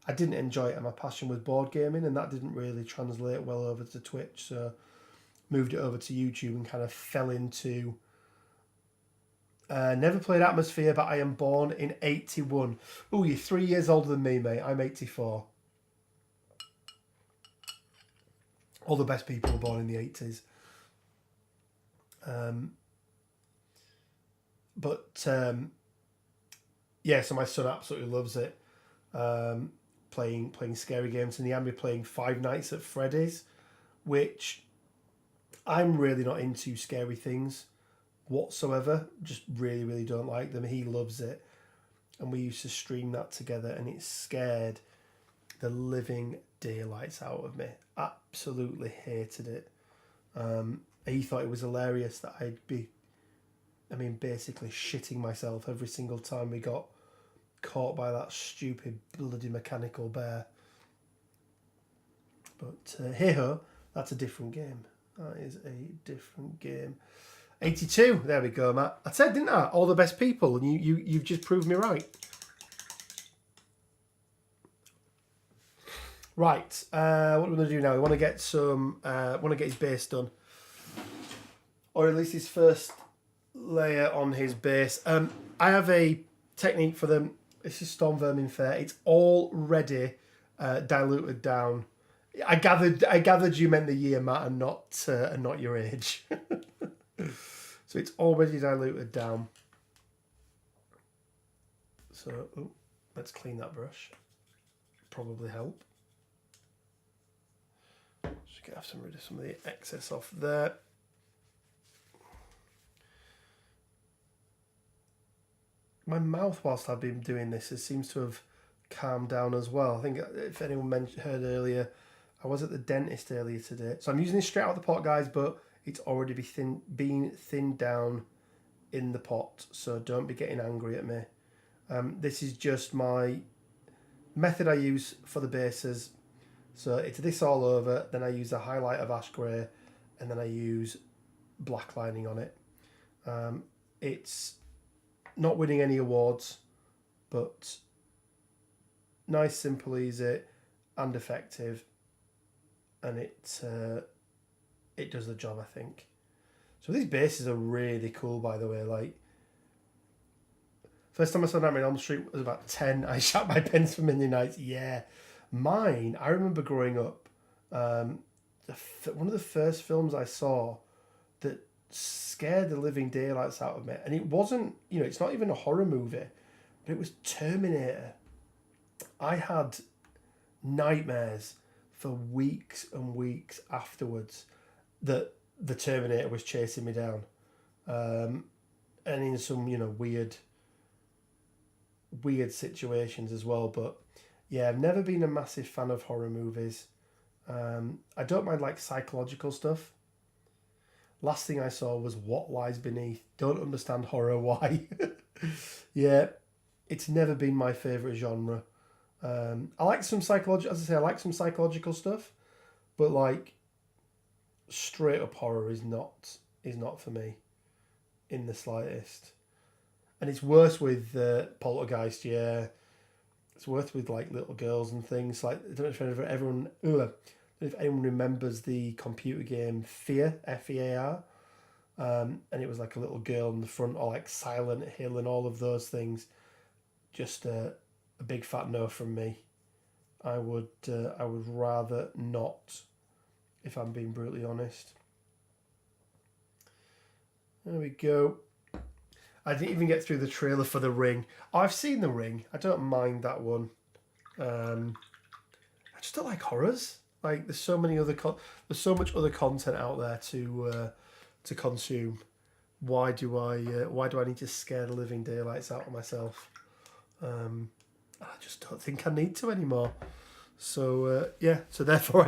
A: I didn't enjoy it, and my passion was board gaming, and that didn't really translate well over to Twitch, so moved it over to YouTube and kind of fell into... never played Atmosphere, but I am born in 81. Oh, you're 3 years older than me, mate. I'm 84. All the best people were born in the 80s. Yeah, so my son absolutely loves it. Playing scary games, and he had me playing Five Nights at Freddy's, which I'm really not into scary things whatsoever. Just really, really don't like them. He loves it. And we used to stream that together, and it scared the living daylights out of me. Absolutely hated it. He thought it was hilarious that I'd be, basically shitting myself every single time we got caught by that stupid bloody mechanical bear. But hey-ho, that's a different game. That is a different game. 82, there we go, Matt. I said, didn't I? All the best people, and you've just proved me right. Right, what are we going to do now? We want to get his base done. Or at least his first layer on his base. I have a technique for them. This is Storm Vermin Fair. It's already diluted down. I gathered you meant the year, Matt, and not your age. So it's already diluted down. So let's clean that brush. Probably help. Just get rid of some of the excess off there. My mouth, whilst I've been doing this, it seems to have calm down as well. I think if anyone heard earlier, I was at the dentist earlier today. So I'm using this straight out of the pot, guys, but it's already been thinned down in the pot. So don't be getting angry at me. This is just my method I use for the bases. So it's this all over, then I use a highlight of ash grey, and then I use black lining on it. It's not winning any awards, but nice, simple, easy, and effective, and it does the job, I think. So these bases are really cool, by the way. Like, first time I saw Nightmare on Elm Street was about 10. I shot my pens for Minion Nights. Yeah. Mine, I remember growing up, one of the first films I saw that scared the living daylights out of me. And it wasn't, it's not even a horror movie, but it was Terminator. I had nightmares for weeks and weeks afterwards that the Terminator was chasing me down. And in some, weird situations as well. But yeah, I've never been a massive fan of horror movies. I don't mind like psychological stuff. Last thing I saw was What Lies Beneath. Don't understand horror, why? Yeah, it's never been my favourite genre. I like some psychological stuff, but like straight up horror is not for me in the slightest. And it's worse with Poltergeist, yeah. It's worse with like little girls and things. Like, I don't know if anyone remembers the computer game Fear, Fear. And it was like a little girl in the front, or like Silent Hill and all of those things. Just a big fat no from me. I would rather not, if I'm being brutally honest. There we go. I didn't even get through the trailer for The Ring. Oh, I've seen The Ring. I don't mind that one. I just don't like horrors. Like, there's so many other there's so much other content out there to consume. Why do I need to scare the living daylights out of myself? I just don't think I need to anymore. So yeah. So therefore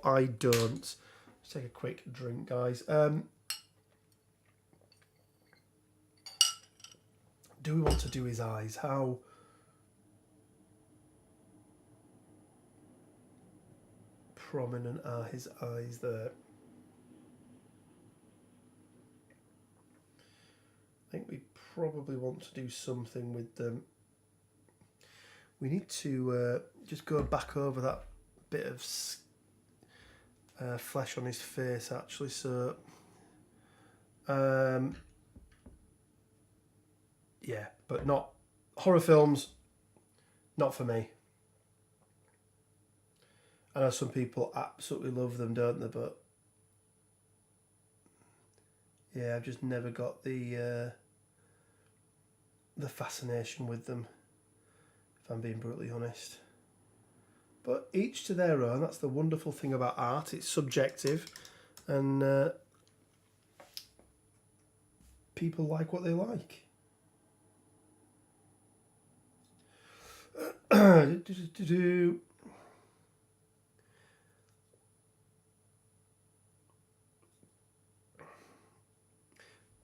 A: I don't. Let's take a quick drink, guys. Do we want to do his eyes? How prominent are his eyes there? I think we probably want to do something with them. We need to just go back over that bit of flesh on his face, actually. So, yeah, but not horror films. Not for me. I know some people absolutely love them, don't they? But yeah, I've just never got the fascination with them, if I'm being brutally honest. But each to their own. That's the wonderful thing about art. It's subjective, and people like what they like.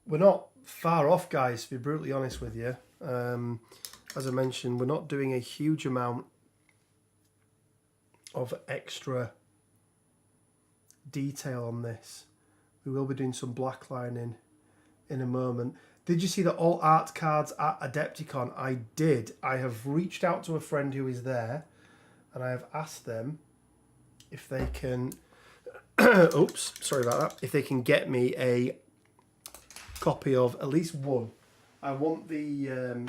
A: We're not far off, guys, to be brutally honest with you. As I mentioned, we're not doing a huge amount of extra detail on this. We will be doing some black lining in a moment. Did you see that all art cards at Adepticon? I did. I have reached out to a friend who is there, and I have asked them if they can oops, sorry about that. If they can get me a copy of at least one. I want the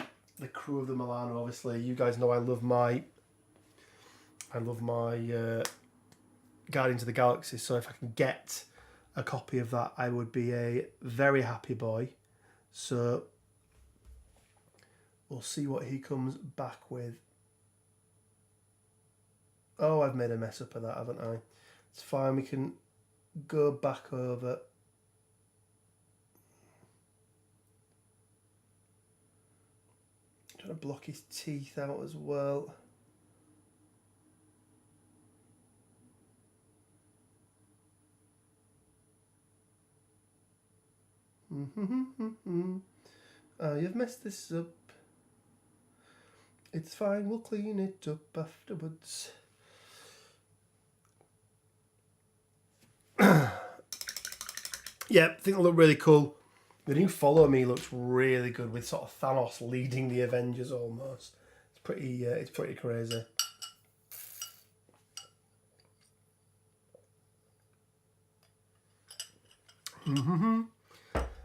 A: Crew of the Milano, obviously. You guys know I love my Guardians of the Galaxy, so if I can get a copy of that, I would be a very happy boy. So we'll see what he comes back with. Oh, I've made a mess up of that, haven't I? It's fine, we can go back over. I Trying to block his teeth out as well. You've messed this up. It's fine, we'll clean it up afterwards. Yeah, I think it'll look really cool. The new Follow Me looks really good with sort of Thanos leading the Avengers almost. It's pretty crazy.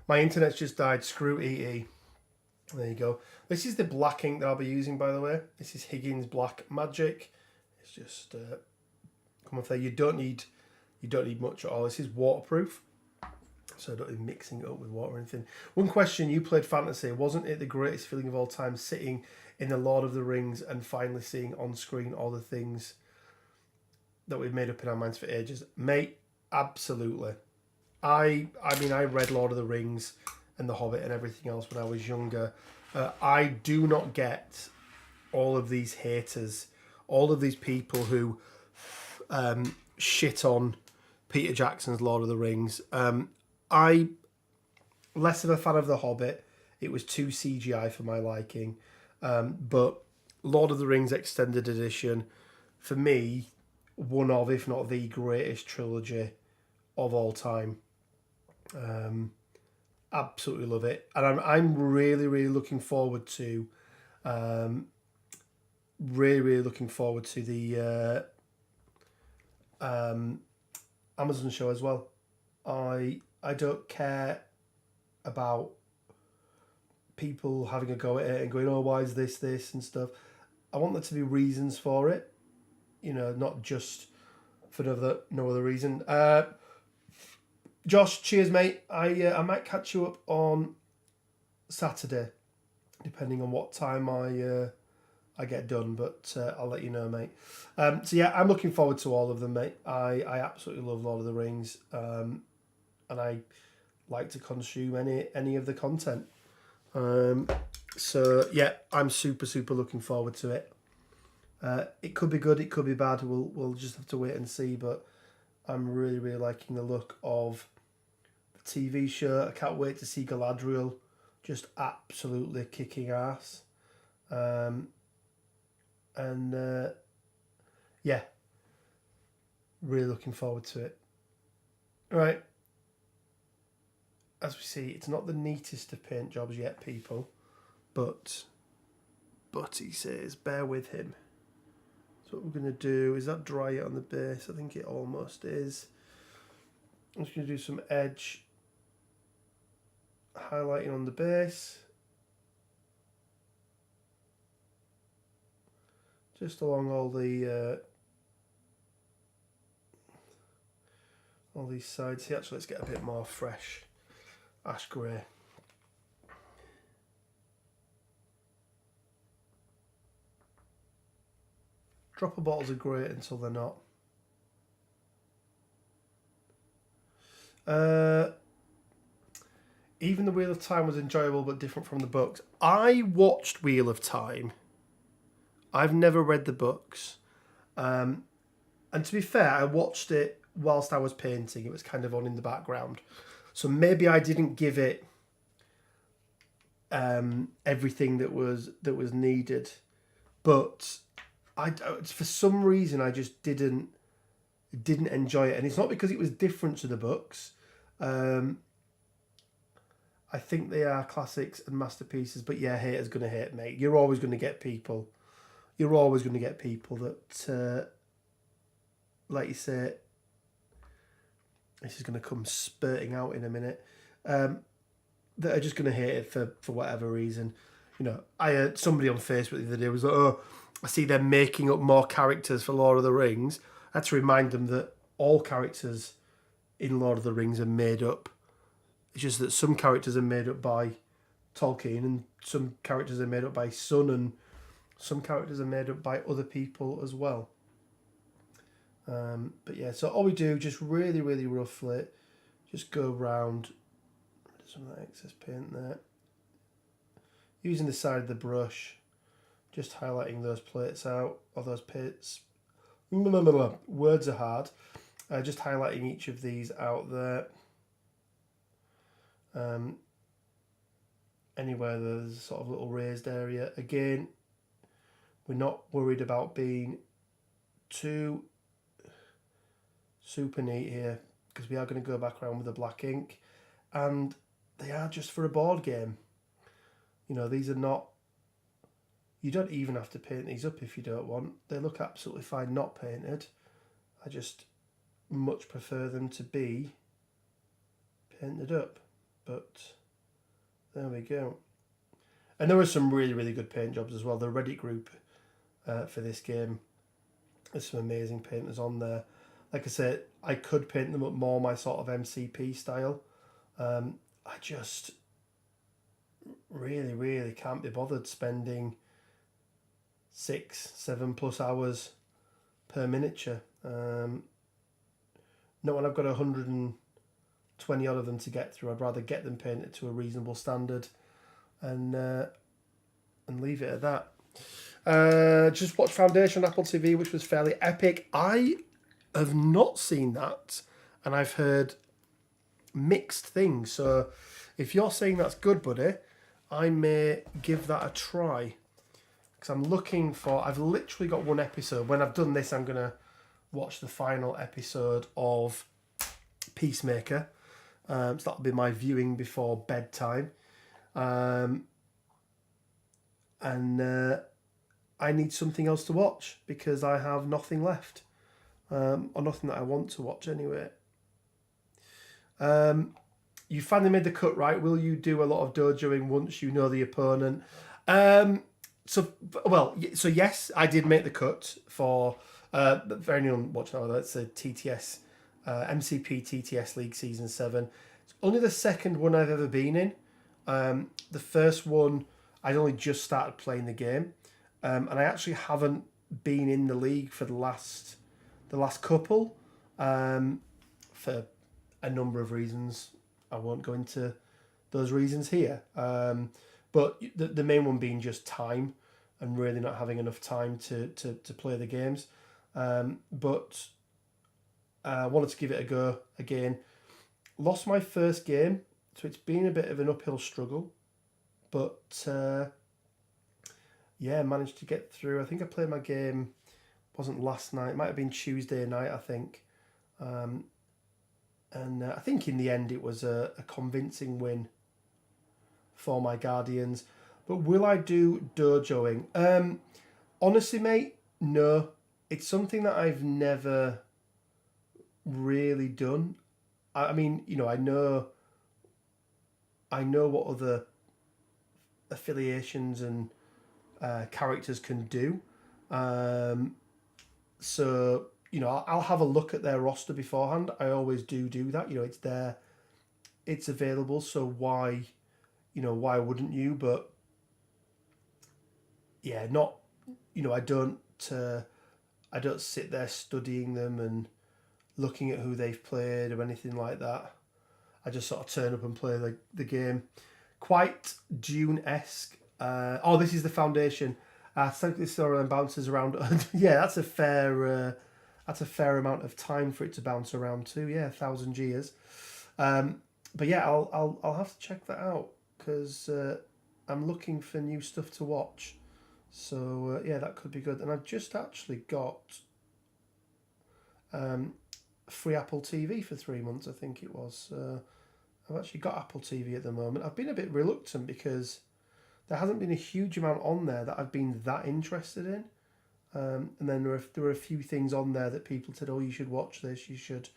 A: My internet's just died. Screw EE. There you go. This is the black ink that I'll be using, by the way. This is Higgins Black Magic. It's just come off there. You don't need much at all. This is waterproof, so I don't need mixing it up with water or anything. One question: you played fantasy. Wasn't it the greatest feeling of all time sitting in the Lord of the Rings and finally seeing on screen all the things that we've made up in our minds for ages? Mate, absolutely. I mean, I read Lord of the Rings and The Hobbit and everything else when I was younger. I do not get all of these haters, all of these people who shit on Peter Jackson's Lord of the Rings. I less of a fan of The Hobbit. It was too CGI for my liking. But Lord of the Rings Extended Edition, for me, one of, if not the greatest trilogy of all time. Absolutely love it, and I'm really looking forward to the Amazon show as well. I don't care about people having a go at it and going, oh, why is this and stuff. I want there to be reasons for it, not just for no other reason. Josh, cheers, mate. I might catch you up on Saturday, depending on what time I get done, but I'll let you know, mate. So yeah, I'm looking forward to all of them, mate. I absolutely love Lord of the Rings, and I like to consume any of the content. So yeah, I'm super looking forward to it. It could be good, it could be bad. We'll just have to wait and see, but I'm really liking the look of the TV show. I can't wait to see Galadriel just absolutely kicking ass. Yeah, really looking forward to it. Right. As we see, it's not the neatest of paint jobs yet, people, but he says, bear with him. So what we're going to do is that dry it on the base. I think it almost is. I'm just going to do some edge highlighting on the base. Just along all these sides here. Actually, let's get a bit more fresh ash grey. Dropper bottles are great until they're not. Even the Wheel of Time was enjoyable but different from the books. I watched Wheel of Time. I've never read the books. And to be fair, I watched it whilst I was painting. It was kind of on in the background. So maybe I didn't give it everything that was needed. But for some reason, I just didn't enjoy it. And it's not because it was different to the books. I think they are classics and masterpieces. But yeah, haters going to hate, mate. You're always going to get people. You're always going to get people that, like you say, this is going to come spurting out in a minute, that are just going to hate it for whatever reason. I heard somebody on Facebook the other day was like, oh, I see them making up more characters for Lord of the Rings. I had to remind them that all characters in Lord of the Rings are made up. It's just that some characters are made up by Tolkien and some characters are made up by Son and some characters are made up by other people as well. But yeah, so all we do, just really roughly, just go around some of that excess paint there. Using the side of the brush, Just highlighting those plates out, or those pits. Words are hard. Just highlighting each of these out there. Anywhere there's a sort of little raised area. Again, we're not worried about being too super neat here, because we are going to go back around with the black ink, and they are just for a board game. You know, these are not, you don't even have to paint these up if you don't want. They look absolutely fine not painted. I just much prefer them to be painted up, but there we go. And there were some really, really good paint jobs as well. The Reddit group for this game, there's some amazing painters on there. Like I said, I could paint them up more my sort of MCP style. I just really, really can't be bothered spending 6-7+ hours per miniature. Not when I've got 120 odd of them to get through. I'd rather get them painted to a reasonable standard and leave it at that. Just watched Foundation on Apple TV, which was fairly epic. I have not seen that, and I've heard mixed things. So if you're saying that's good, buddy, I may give that a try. Because I'm looking for, I've literally got one episode. When I've done this, I'm going to watch the final episode of Peacemaker. So that'll be my viewing before bedtime. And I need something else to watch because I have nothing left. Or nothing that I want to watch anyway. You finally made the cut, right? Will you do a lot of dojoing once you know the opponent? So yes, I did make the cut for for anyone watching now. That's a TTS MCP TTS League Season 7. It's only the second one I've ever been in. The first one, I'd only just started playing the game, and I actually haven't been in the league for the last couple, for a number of reasons. I won't go into those reasons here, but the main one being just time and really not having enough time to play the games. But I wanted to give it a go again. Lost my first game, so it's been a bit of an uphill struggle, but managed to get through. I think I played my game, wasn't last night, it might have been Tuesday night, I think. And I think in the end it was a convincing win for my Guardians. But will I do dojoing? Honestly, mate, no. It's something that I've never really done. I mean, you know, I know what other affiliations and characters can do. So, you know, I'll have a look at their roster beforehand. I always do that. You know, it's there, it's available. So why wouldn't you? But yeah, not, you know, I don't sit there studying them and looking at who they've played or anything like that. I just sort of turn up and play the game. Quite Dune-esque. This is the Foundation. Technically, storyline bounces around. Yeah, that's a fair amount of time for it to bounce around too. Yeah, 1,000 years. But yeah, I'll have to check that out because I'm looking for new stuff to watch. So yeah, that could be good. And I've just actually got free Apple TV for 3 months, I think it was. I've actually got Apple TV at the moment. I've been a bit reluctant because there hasn't been a huge amount on there that I've been that interested in. And then there were a few things on there that people said, oh, you should watch this, you should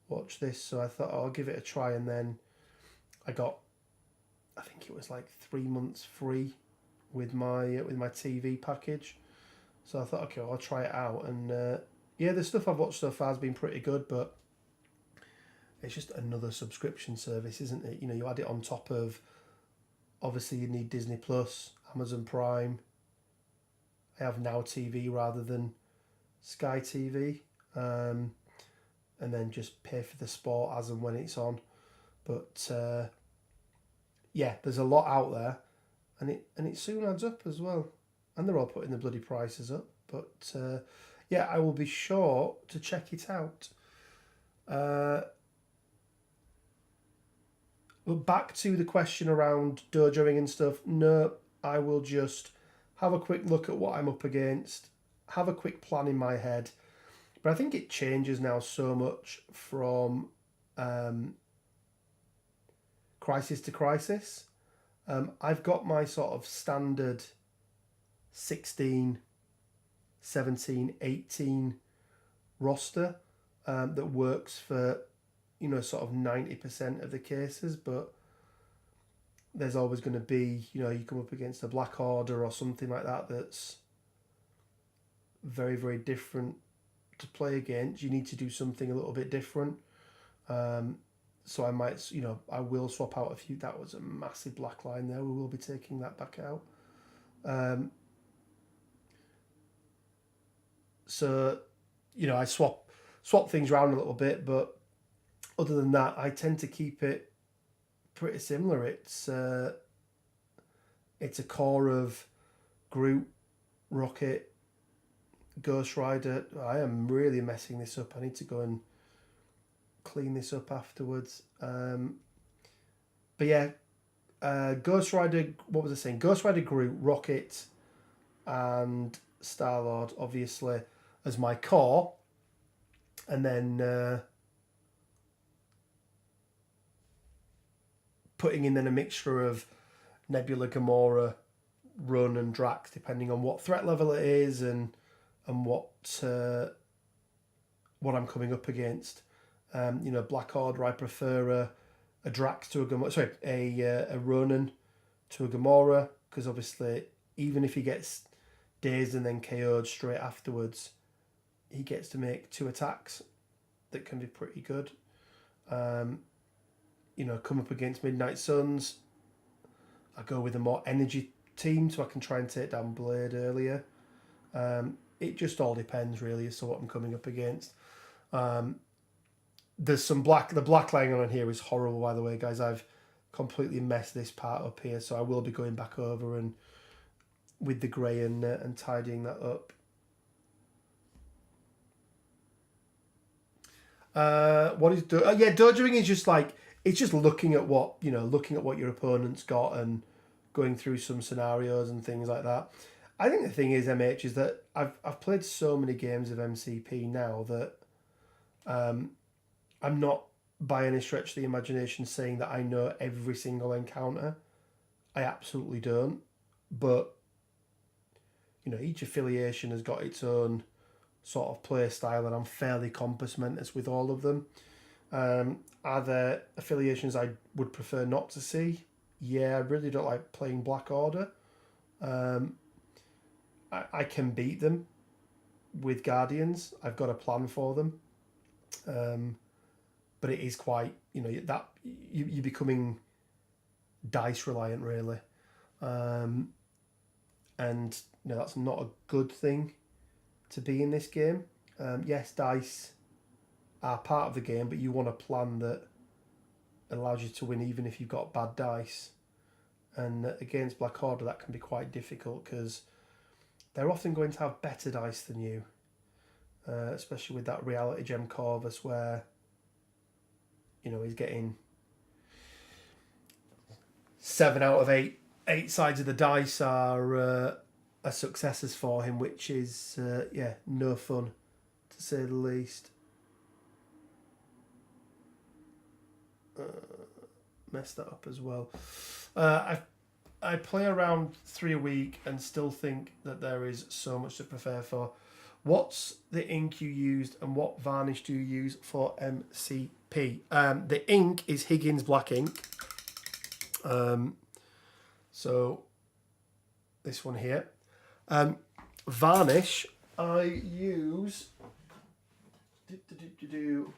A: watch this. So I thought, I'll give it a try. And then I got, I think it was like 3 months free with my TV package. So I thought, okay, I'll try it out. And the stuff I've watched so far has been pretty good, but it's just another subscription service, isn't it? You know, you add it on top of, obviously you need Disney Plus, Amazon Prime. I have Now TV rather than Sky TV, and then just pay for the sport as and when it's on. But there's a lot out there, and it soon adds up as well. and they're all putting the bloody prices up. But yeah, I will be sure to check it out. But back to the question around dojoing and stuff. No, I will just have a quick look at what I'm up against, have a quick plan in my head. But I think it changes now so much from crisis to crisis. I've got my sort of standard 16, 17, 18 roster that works for, you know, sort of 90% of the cases, but there's always going to be, you know, you come up against a Black Order or something like that that's very, very different to play against. You need to do something a little bit different. So I might, you know, I will swap out a few. That was a massive black line there. We will be taking that back out. So, you know, I swap things around a little bit, but other than that, I tend to keep it pretty similar. It's a core of Groot, Rocket, Ghost Rider. I am really messing this up. I need to go and clean this up afterwards. But yeah, Ghost Rider, what was I saying? Ghost Rider, Groot, Rocket, and Star-Lord, obviously, as my core. And then putting in then a mixture of Nebula, Gamora, Run, and Drax, depending on what threat level it is and what I'm coming up against. You know, Black Order, I prefer a Drax to a Gamora. Sorry, a Ronan to a Gamora, because obviously, even if he gets dazed and then KO'd straight afterwards, he gets to make 2 attacks that can be pretty good. You know, come up against Midnight Suns, I go with a more energy team so I can try and take down Blade earlier. It just all depends really as to what I'm coming up against. There's some the black line on here is horrible, by the way, guys. I've completely messed this part up here, so I will be going back over and with the grey and tidying that up. What is dojoing is just like, it's just looking at what your opponent's got and going through some scenarios and things like that. I think the thing is, MH, is that I've played so many games of MCP now that I'm not by any stretch of the imagination saying that I know every single encounter. I absolutely don't. But, you know, each affiliation has got its own sort of play style, and I'm fairly compos mentis with all of them. Are there affiliations I would prefer not to see? Yeah, I really don't like playing Black Order. I can beat them with Guardians. I've got a plan for them. But it is quite, you know, that you're becoming dice reliant really. And, you know, that's not a good thing to be in this game. Yes, dice are part of the game, but you want a plan that allows you to win even if you've got bad dice. And against Black Order, that can be quite difficult because they're often going to have better dice than you, especially with that Reality Gem Corvus where, you know, he's getting 7 out of 8 sides of the dice are successes for him, which is no fun to say the least. Messed that up as well. I play around 3 a week and still think that there is so much to prepare for. What's the ink you used and what varnish do you use for MCP? The ink is Higgins black ink. So this one here. Varnish, I use 2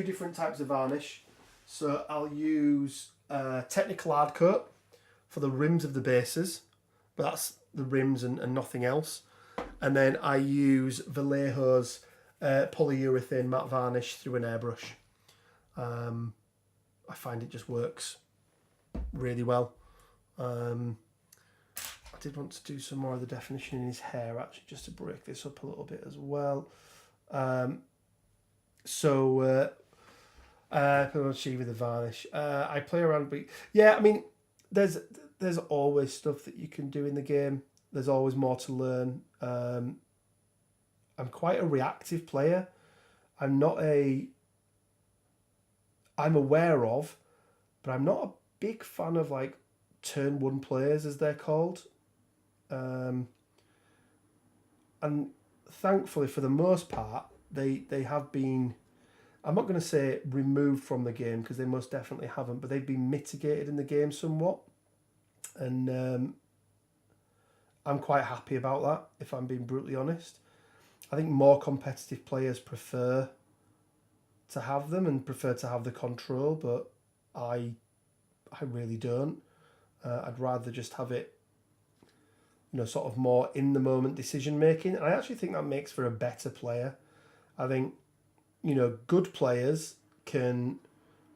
A: different types of varnish. So I'll use Technical Hard Coat for the rims of the bases, but that's the rims and nothing else. And then I use Vallejo's polyurethane matte varnish through an airbrush. I find it just works really well. I did want to do some more of the definition in his hair, actually, just to break this up a little bit as well. Achieve with the varnish. I play around, but yeah, I mean, there's always stuff that you can do in the game. There's always more to learn. I'm quite a reactive player. I'm aware of, but I'm not a big fan of like turn one players, as they're called. And thankfully, for the most part, they have been, I'm not going to say removed from the game, because they most definitely haven't, but they've been mitigated in the game somewhat. And I'm quite happy about that, if I'm being brutally honest. I think more competitive players prefer to have them and prefer to have the control, but I really don't. I'd rather just have it, sort of more in the moment decision making. And I actually think that makes for a better player. I think, good players can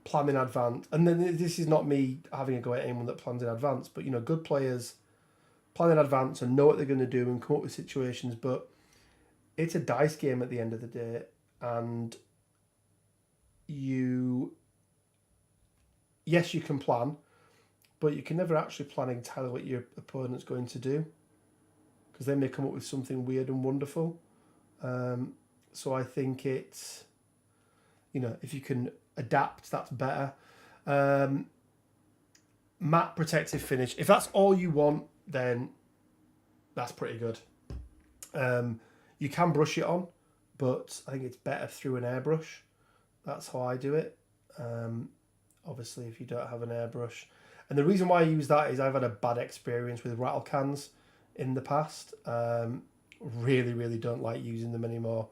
A: plan in advance. And then this is not me having a go at anyone that plans in advance, but, good players plan in advance and know what they're going to do and come up with situations. But it's a dice game at the end of the day. And yes, you can plan, but you can never actually plan entirely what your opponent's going to do, because they may come up with something weird and wonderful. So I think it's, if you can adapt, that's better. Matte protective finish. If that's all you want, then that's pretty good. You can brush it on, but I think it's better through an airbrush. That's how I do it. Obviously, if you don't have an airbrush. And the reason why I use that is I've had a bad experience with rattle cans in the past. Really, really don't like using them anymore.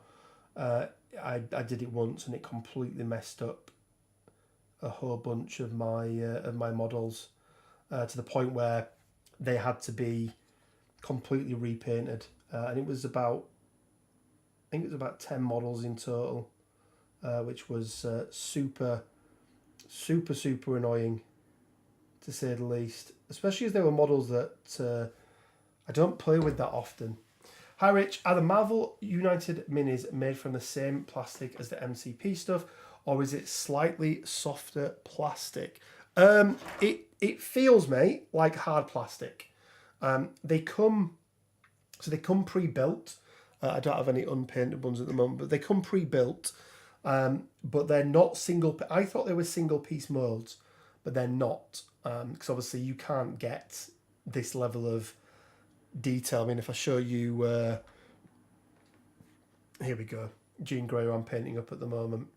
A: I did it once and it completely messed up a whole bunch of my models, to the point where they had to be completely repainted. And it was about 10 models in total, which was super, super, super annoying, to say the least, especially as they were models that I don't play with that often. Hi Rich, are the Marvel United minis made from the same plastic as the MCP stuff, or is it slightly softer plastic? It feels, mate, like hard plastic. They come pre-built. I don't have any unpainted ones at the moment, but they come pre-built. But they're not single. I thought they were single piece molds, but they're not. Because obviously you can't get this level of detail. I mean, if I show you, here we go, Jean Grey, who I'm painting up at the moment.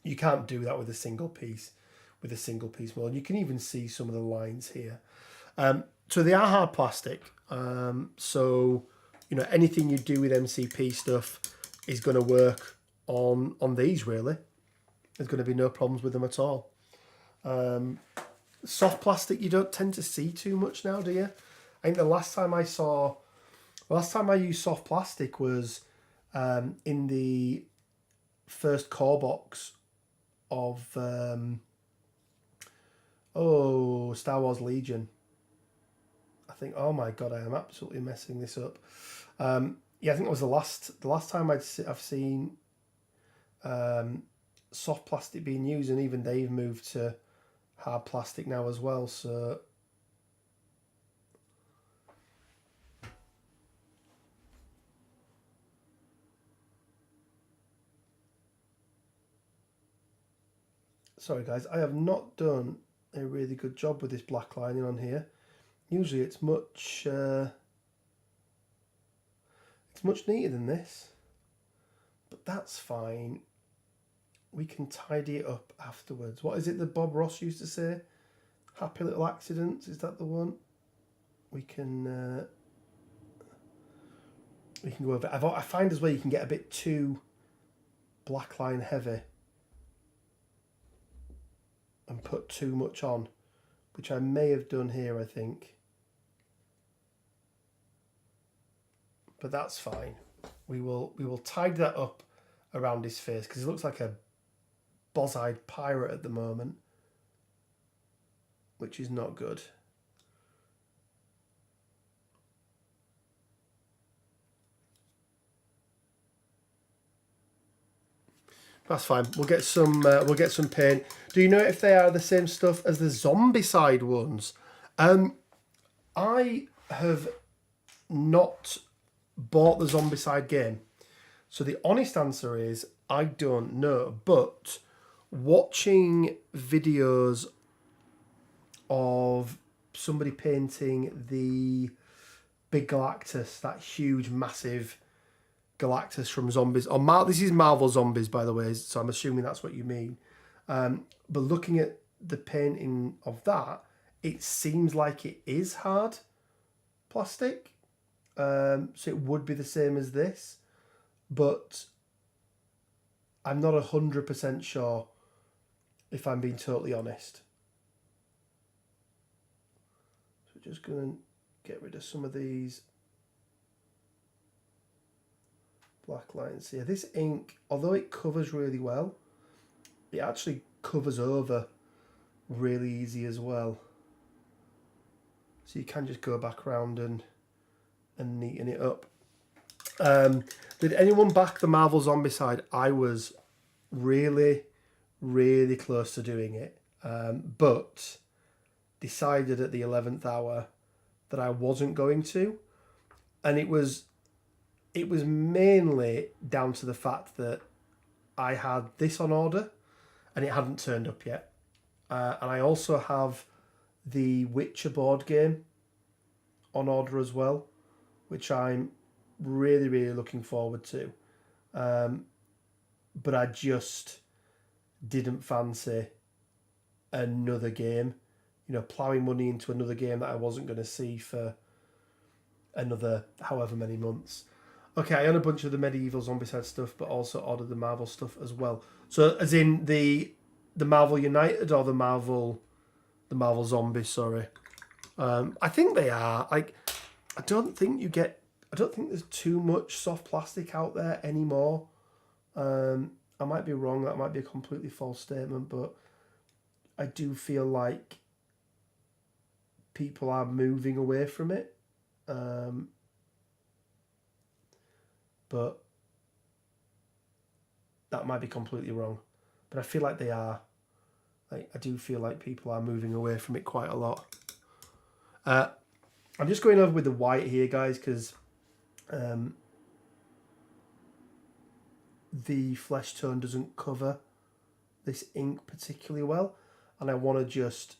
A: You can't do that with a single piece mold. You can even see some of the lines here. So they are hard plastic. So anything you do with MCP stuff is going to work on these, really. There's going to be no problems with them at all. Soft plastic you don't tend to see too much now, do you? I think the last time I used soft plastic was in the first core box of Star Wars Legion. I think, oh my god, I am absolutely messing this up. Yeah, I think it was the last time I've seen soft plastic being used, and even they've moved to hard plastic now as well. So sorry guys, I have not done a really good job with this black lining on here. Usually it's much neater than this, but that's fine. We can tidy it up afterwards. What is it that Bob Ross used to say? Happy little accidents, is that the one? We can go over it. I find as well you can get a bit too black line heavy and put too much on, which I may have done here, I think. But that's fine. We will tidy that up around his face, because he looks like a boss-eyed pirate at the moment, which is not good. That's fine. We'll get some paint. Do you know if they are the same stuff as the Zombicide ones? I have not bought the Zombicide game, so the honest answer is I don't know. But watching videos of somebody painting the big Galactus, that huge, massive Galactus from Zombies. This is Marvel Zombies, by the way, so I'm assuming that's what you mean. But looking at the painting of that, it seems like it is hard plastic. So it would be the same as this. But I'm not 100% sure, if I'm being totally honest. So just going to get rid of some of these black lines here. This ink, although it covers really well, it actually covers over really easy as well. So you can just go back around and neaten it up. Did anyone back the Marvel Zombicide? I was really, really close to doing it, but decided at the 11th hour that I wasn't going to, and it was mainly down to the fact that I had this on order and it hadn't turned up yet, and I also have the Witcher board game on order as well, which I'm really, really looking forward to, but I just didn't fancy another game, ploughing money into another game that I wasn't going to see for another however many months. Okay, I own a bunch of the medieval Zombicide stuff, but also ordered the Marvel stuff as well. So, as in the Marvel United or the Marvel Zombies? Sorry, I think they are. I don't think there's too much soft plastic out there anymore. I might be wrong. That might be a completely false statement, but I do feel like people are moving away from it. But that might be completely wrong. But I feel like they are. I do feel like people are moving away from it quite a lot. I'm just going over with the white here, guys, because the flesh tone doesn't cover this ink particularly well, and I want to just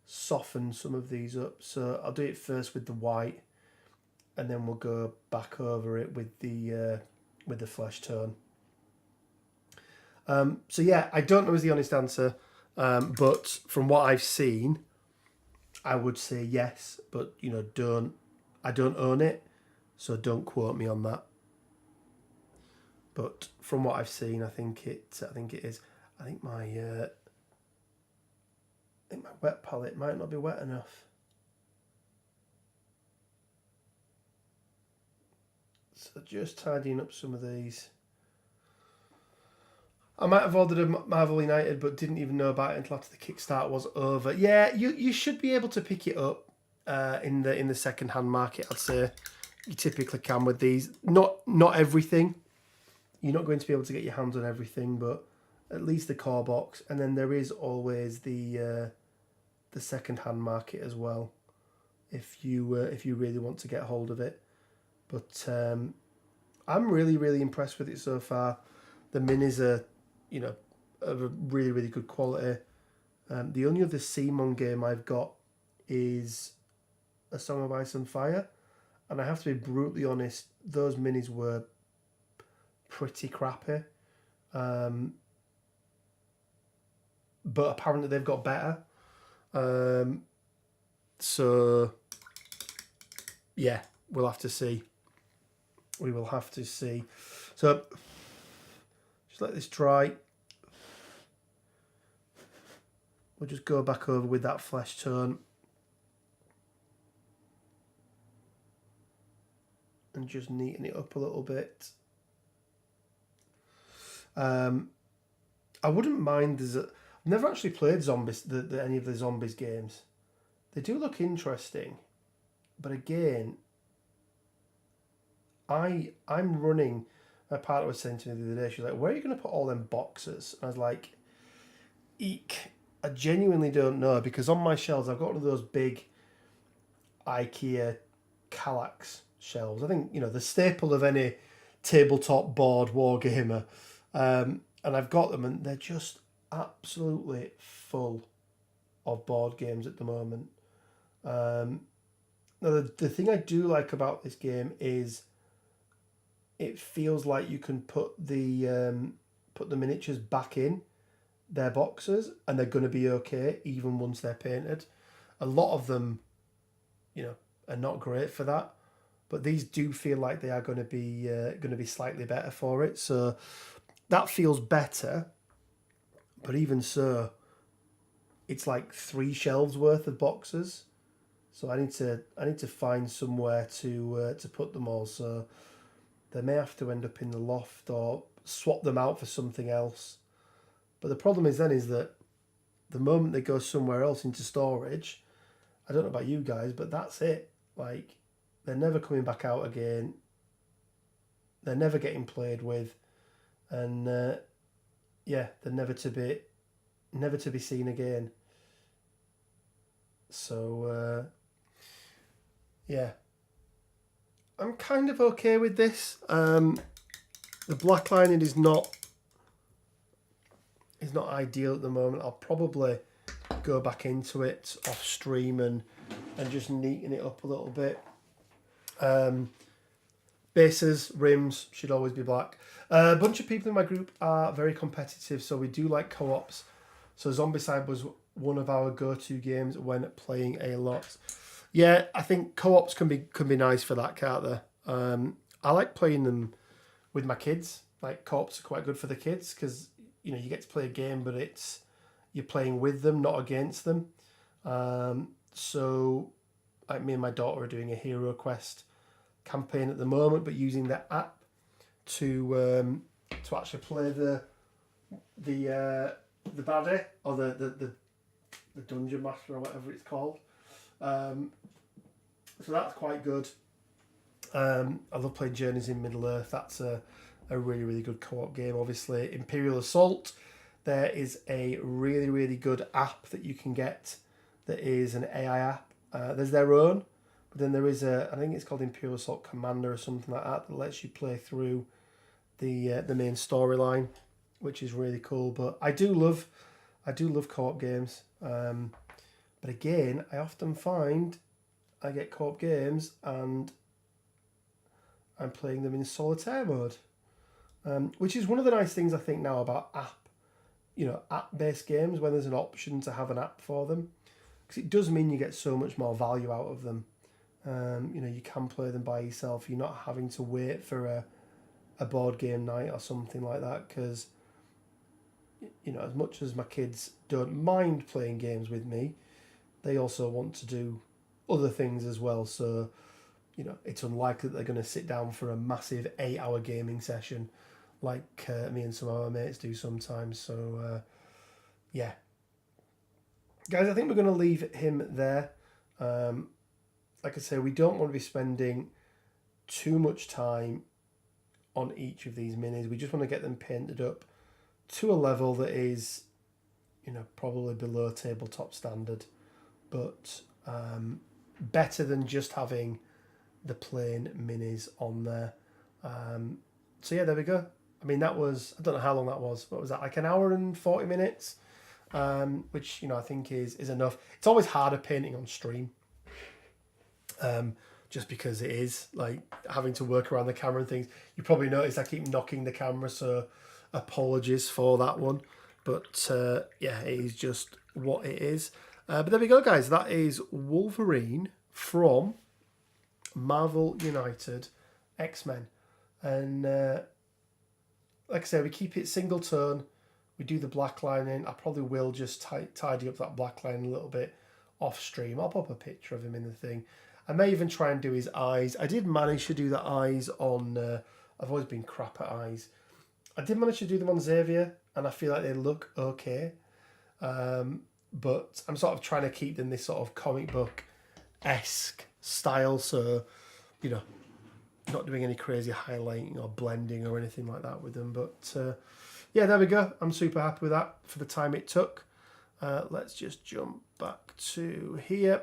A: soften some of these up. So I'll do it first with the white, and then we'll go back over it with the flesh tone. So yeah, I don't know is the honest answer, but from what I've seen, I would say yes. But I don't own it, so don't quote me on that. But from what I've seen, I think it is. I think my wet palette might not be wet enough. So just tidying up some of these. I might have ordered a Marvel United, but didn't even know about it until after the Kickstarter was over. Yeah, you should be able to pick it up in the second-hand market. I'd say you typically can with these. Not everything. You're not going to be able to get your hands on everything, but at least the core box. And then there is always the second-hand market as well, if you really want to get hold of it. But I'm really, really impressed with it so far. The minis are, of a really, really good quality. The only other CMON game I've got is A Song of Ice and Fire, and I have to be brutally honest, those minis were pretty crappy. But apparently they've got better. So yeah, we'll have to see. We will have to see. So just let this dry. We'll just go back over with that flesh tone. And just neaten it up a little bit. I wouldn't mind. I've never actually played Zombies, any of the Zombies games. They do look interesting, but again, I'm running My partner was saying to me the other day, she was like, where are you going to put all them boxes? And I was like, eek. I genuinely don't know, because on my shelves, I've got one of those big IKEA Kallax shelves. I think, the staple of any tabletop board wargamer. And I've got them, and they're just absolutely full of board games at the moment. Now, the thing I do like about this game is it feels like you can put the miniatures back in their boxes, and they're going to be okay even once they're painted. A lot of them, are not great for that, but these do feel like they are going to be slightly better for it. So that feels better. But even so, it's like 3 shelves worth of boxes. So I need to find somewhere to put them all. So they may have to end up in the loft or swap them out for something else. But the problem is that the moment they go somewhere else into storage, I don't know about you guys, but that's it. Like, they're never coming back out again. They're never getting played with, and they're never to be seen again. So I'm kind of okay with this. The black lining is not ideal at the moment. I'll probably go back into it off stream and just neaten it up a little bit. Bases, rims should always be black. A bunch of people in my group are very competitive, so we do like co-ops. So Zombicide was one of our go-to games when playing a lot. Yeah, I think co-ops can be nice for that, can't they? I like playing them with my kids. Like, co-ops are quite good for the kids because you get to play a game, but you're playing with them, not against them. So, like, me and my daughter are doing a Hero Quest campaign at the moment, but using the app to actually play the baddie or the dungeon master or whatever it's called. So that's quite good. I love playing Journeys in Middle Earth. That's a really, really good co-op game. Obviously, Imperial Assault, there is a really, really good app that you can get that is an AI app. There's their own, but then there is I think it's called Imperial Assault Commander or something like that lets you play through the main storyline, which is really cool. But I do love co-op games. But again, I often find I get co-op games and I'm playing them in solitaire mode, which is one of the nice things I think now about app-based games, when there's an option to have an app for them, because it does mean you get so much more value out of them. You can play them by yourself. You're not having to wait for a board game night or something like that, because as much as my kids don't mind playing games with me, they also want to do other things as well. So, it's unlikely that they're going to sit down for a massive 8-hour gaming session like me and some of our mates do sometimes. So, Guys, I think we're going to leave him there. Like I say, we don't want to be spending too much time on each of these minis. We just want to get them painted up to a level that is, probably below tabletop standard, but better than just having the plain minis on there. So yeah, there we go. I mean, that was, I don't know how long that was. What was that, like an hour and 40 minutes? Which, I think is enough. It's always harder painting on stream. Just because it is, like, having to work around the camera and things. You probably noticed I keep knocking the camera, so apologies for that one. But, yeah, it is just what it is. But there we go, guys. That is Wolverine from Marvel United X-Men. And, like I say, we keep it single tone. We do the black lining. I probably will just tidy up that black line a little bit off stream. I'll pop a picture of him in the thing. I may even try and do his eyes. I did manage to do the eyes on... I've always been crap at eyes. I did manage to do them on Xavier, and I feel like they look okay. But I'm sort of trying to keep them this sort of comic book-esque style. So, not doing any crazy highlighting or blending or anything like that with them. But yeah, there we go. I'm super happy with that for the time it took. Let's just jump back to here.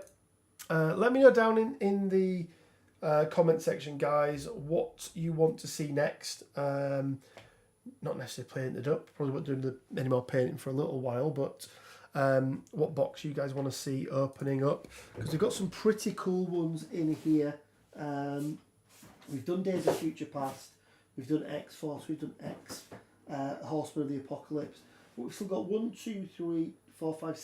A: Let me know down in the comment section, guys, what you want to see next. Not necessarily painted up. Probably won't do any more painting for a little while, but what box you guys want to see opening up, because we've got some pretty cool ones in here. We've done Days of Future Past, we've done X-Force, we've done X Horsemen of the Apocalypse, but we've still got 1, 2, 3, 4, 5,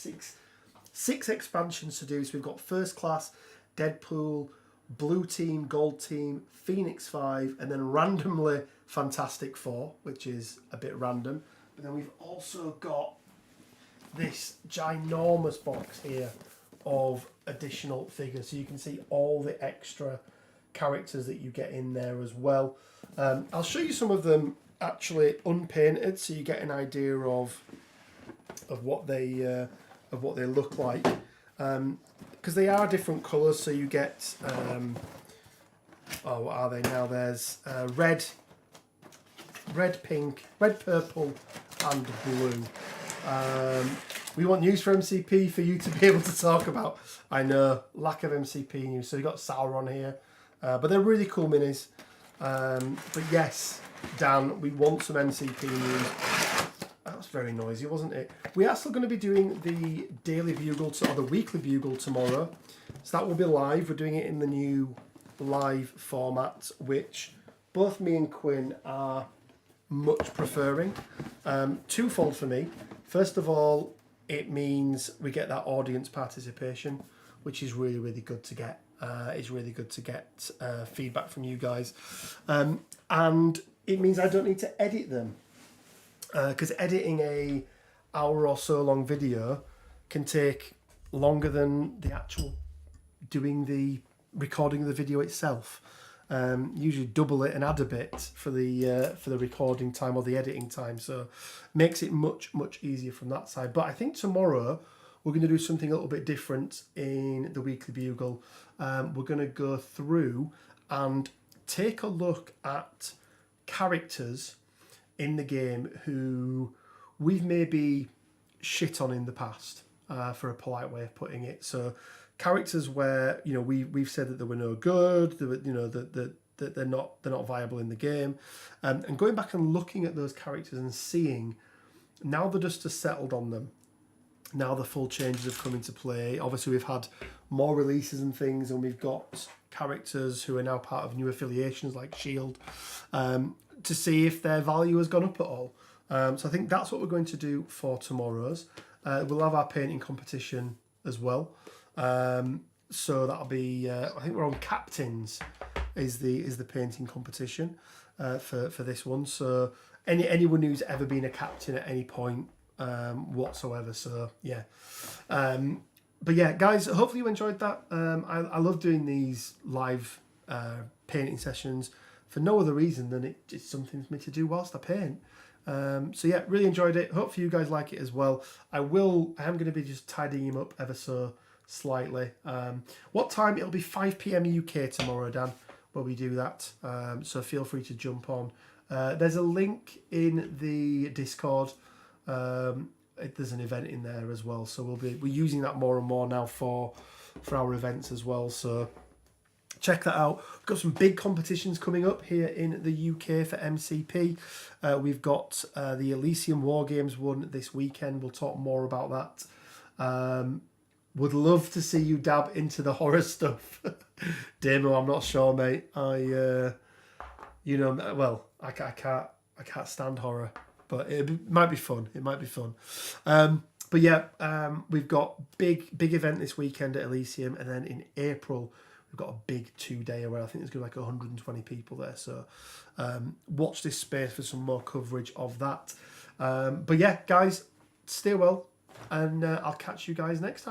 A: 6 expansions to do. So we've got First Class, Deadpool, Blue Team, Gold Team, Phoenix 5, and then randomly Fantastic Four, which is a bit random. But then we've also got this ginormous box here of additional figures, so you can see all the extra characters that you get in there as well. I'll show you some of them actually unpainted, so you get an idea of what they look like, because they are different colours. So you get what are they now? There's red, pink, red, purple, and blue. We want news for MCP for you to be able to talk about. I know, lack of MCP news. So you got Sauron here, but they're really cool minis. But yes, Dan, we want some MCP news. That was very noisy, wasn't it? We are still going to be doing the daily bugle or the weekly bugle tomorrow, so that will be live. We're doing it in the new live format, which both me and Quinn are much preferring. Twofold for me. First of all, it means we get that audience participation, which is really, really good to get. It's really good to get feedback from you guys. And it means I don't need to edit them. Because editing a hour or so long video can take longer than the actual doing the recording of the video itself. Usually double it and add a bit for the recording time or the editing time, so makes it much easier from that side. But I think tomorrow we're going to do something a little bit different in the weekly bugle. We're going to go through and take a look at characters in the game who we've maybe shit on in the past, for a polite way of putting it. So characters where, you know, we've said that they were no good, they were, you know, that they're not viable in the game, and going back and looking at those characters and seeing, now the dust has settled on them, now the full changes have come into play. Obviously we've had more releases and things, and we've got characters who are now part of new affiliations like Shield, to see if their value has gone up at all. So I think that's what we're going to do for tomorrow's. We'll have our painting competition as well. So that'll be, I think we're on captains is the painting competition for this one. So anyone who's ever been a captain at any point whatsoever. So yeah. But yeah, guys, hopefully you enjoyed that. I love doing these live painting sessions for no other reason than it's something for me to do whilst I paint. So yeah, really enjoyed it. Hopefully you guys like it as well. I am going to be just tidying him up ever so slightly. What time? It'll be 5 PM UK tomorrow, Dan, where we do that. So feel free to jump on. There's a link in the Discord. There's an event in there as well. So we're using that more and more now for our events as well. So check that out. We've got some big competitions coming up here in the UK for MCP. We've got the Elysium War Games one this weekend. We'll talk more about that. Would love to see you dab into the horror stuff. Damo, I'm not sure, mate. I can't stand horror, but it might be fun. It might be fun. But yeah, we've got big event this weekend at Elysium, and then in April we've got a big 2-day where I think there's going to be like 120 people there. So watch this space for some more coverage of that. But yeah, guys, stay well, and I'll catch you guys next time.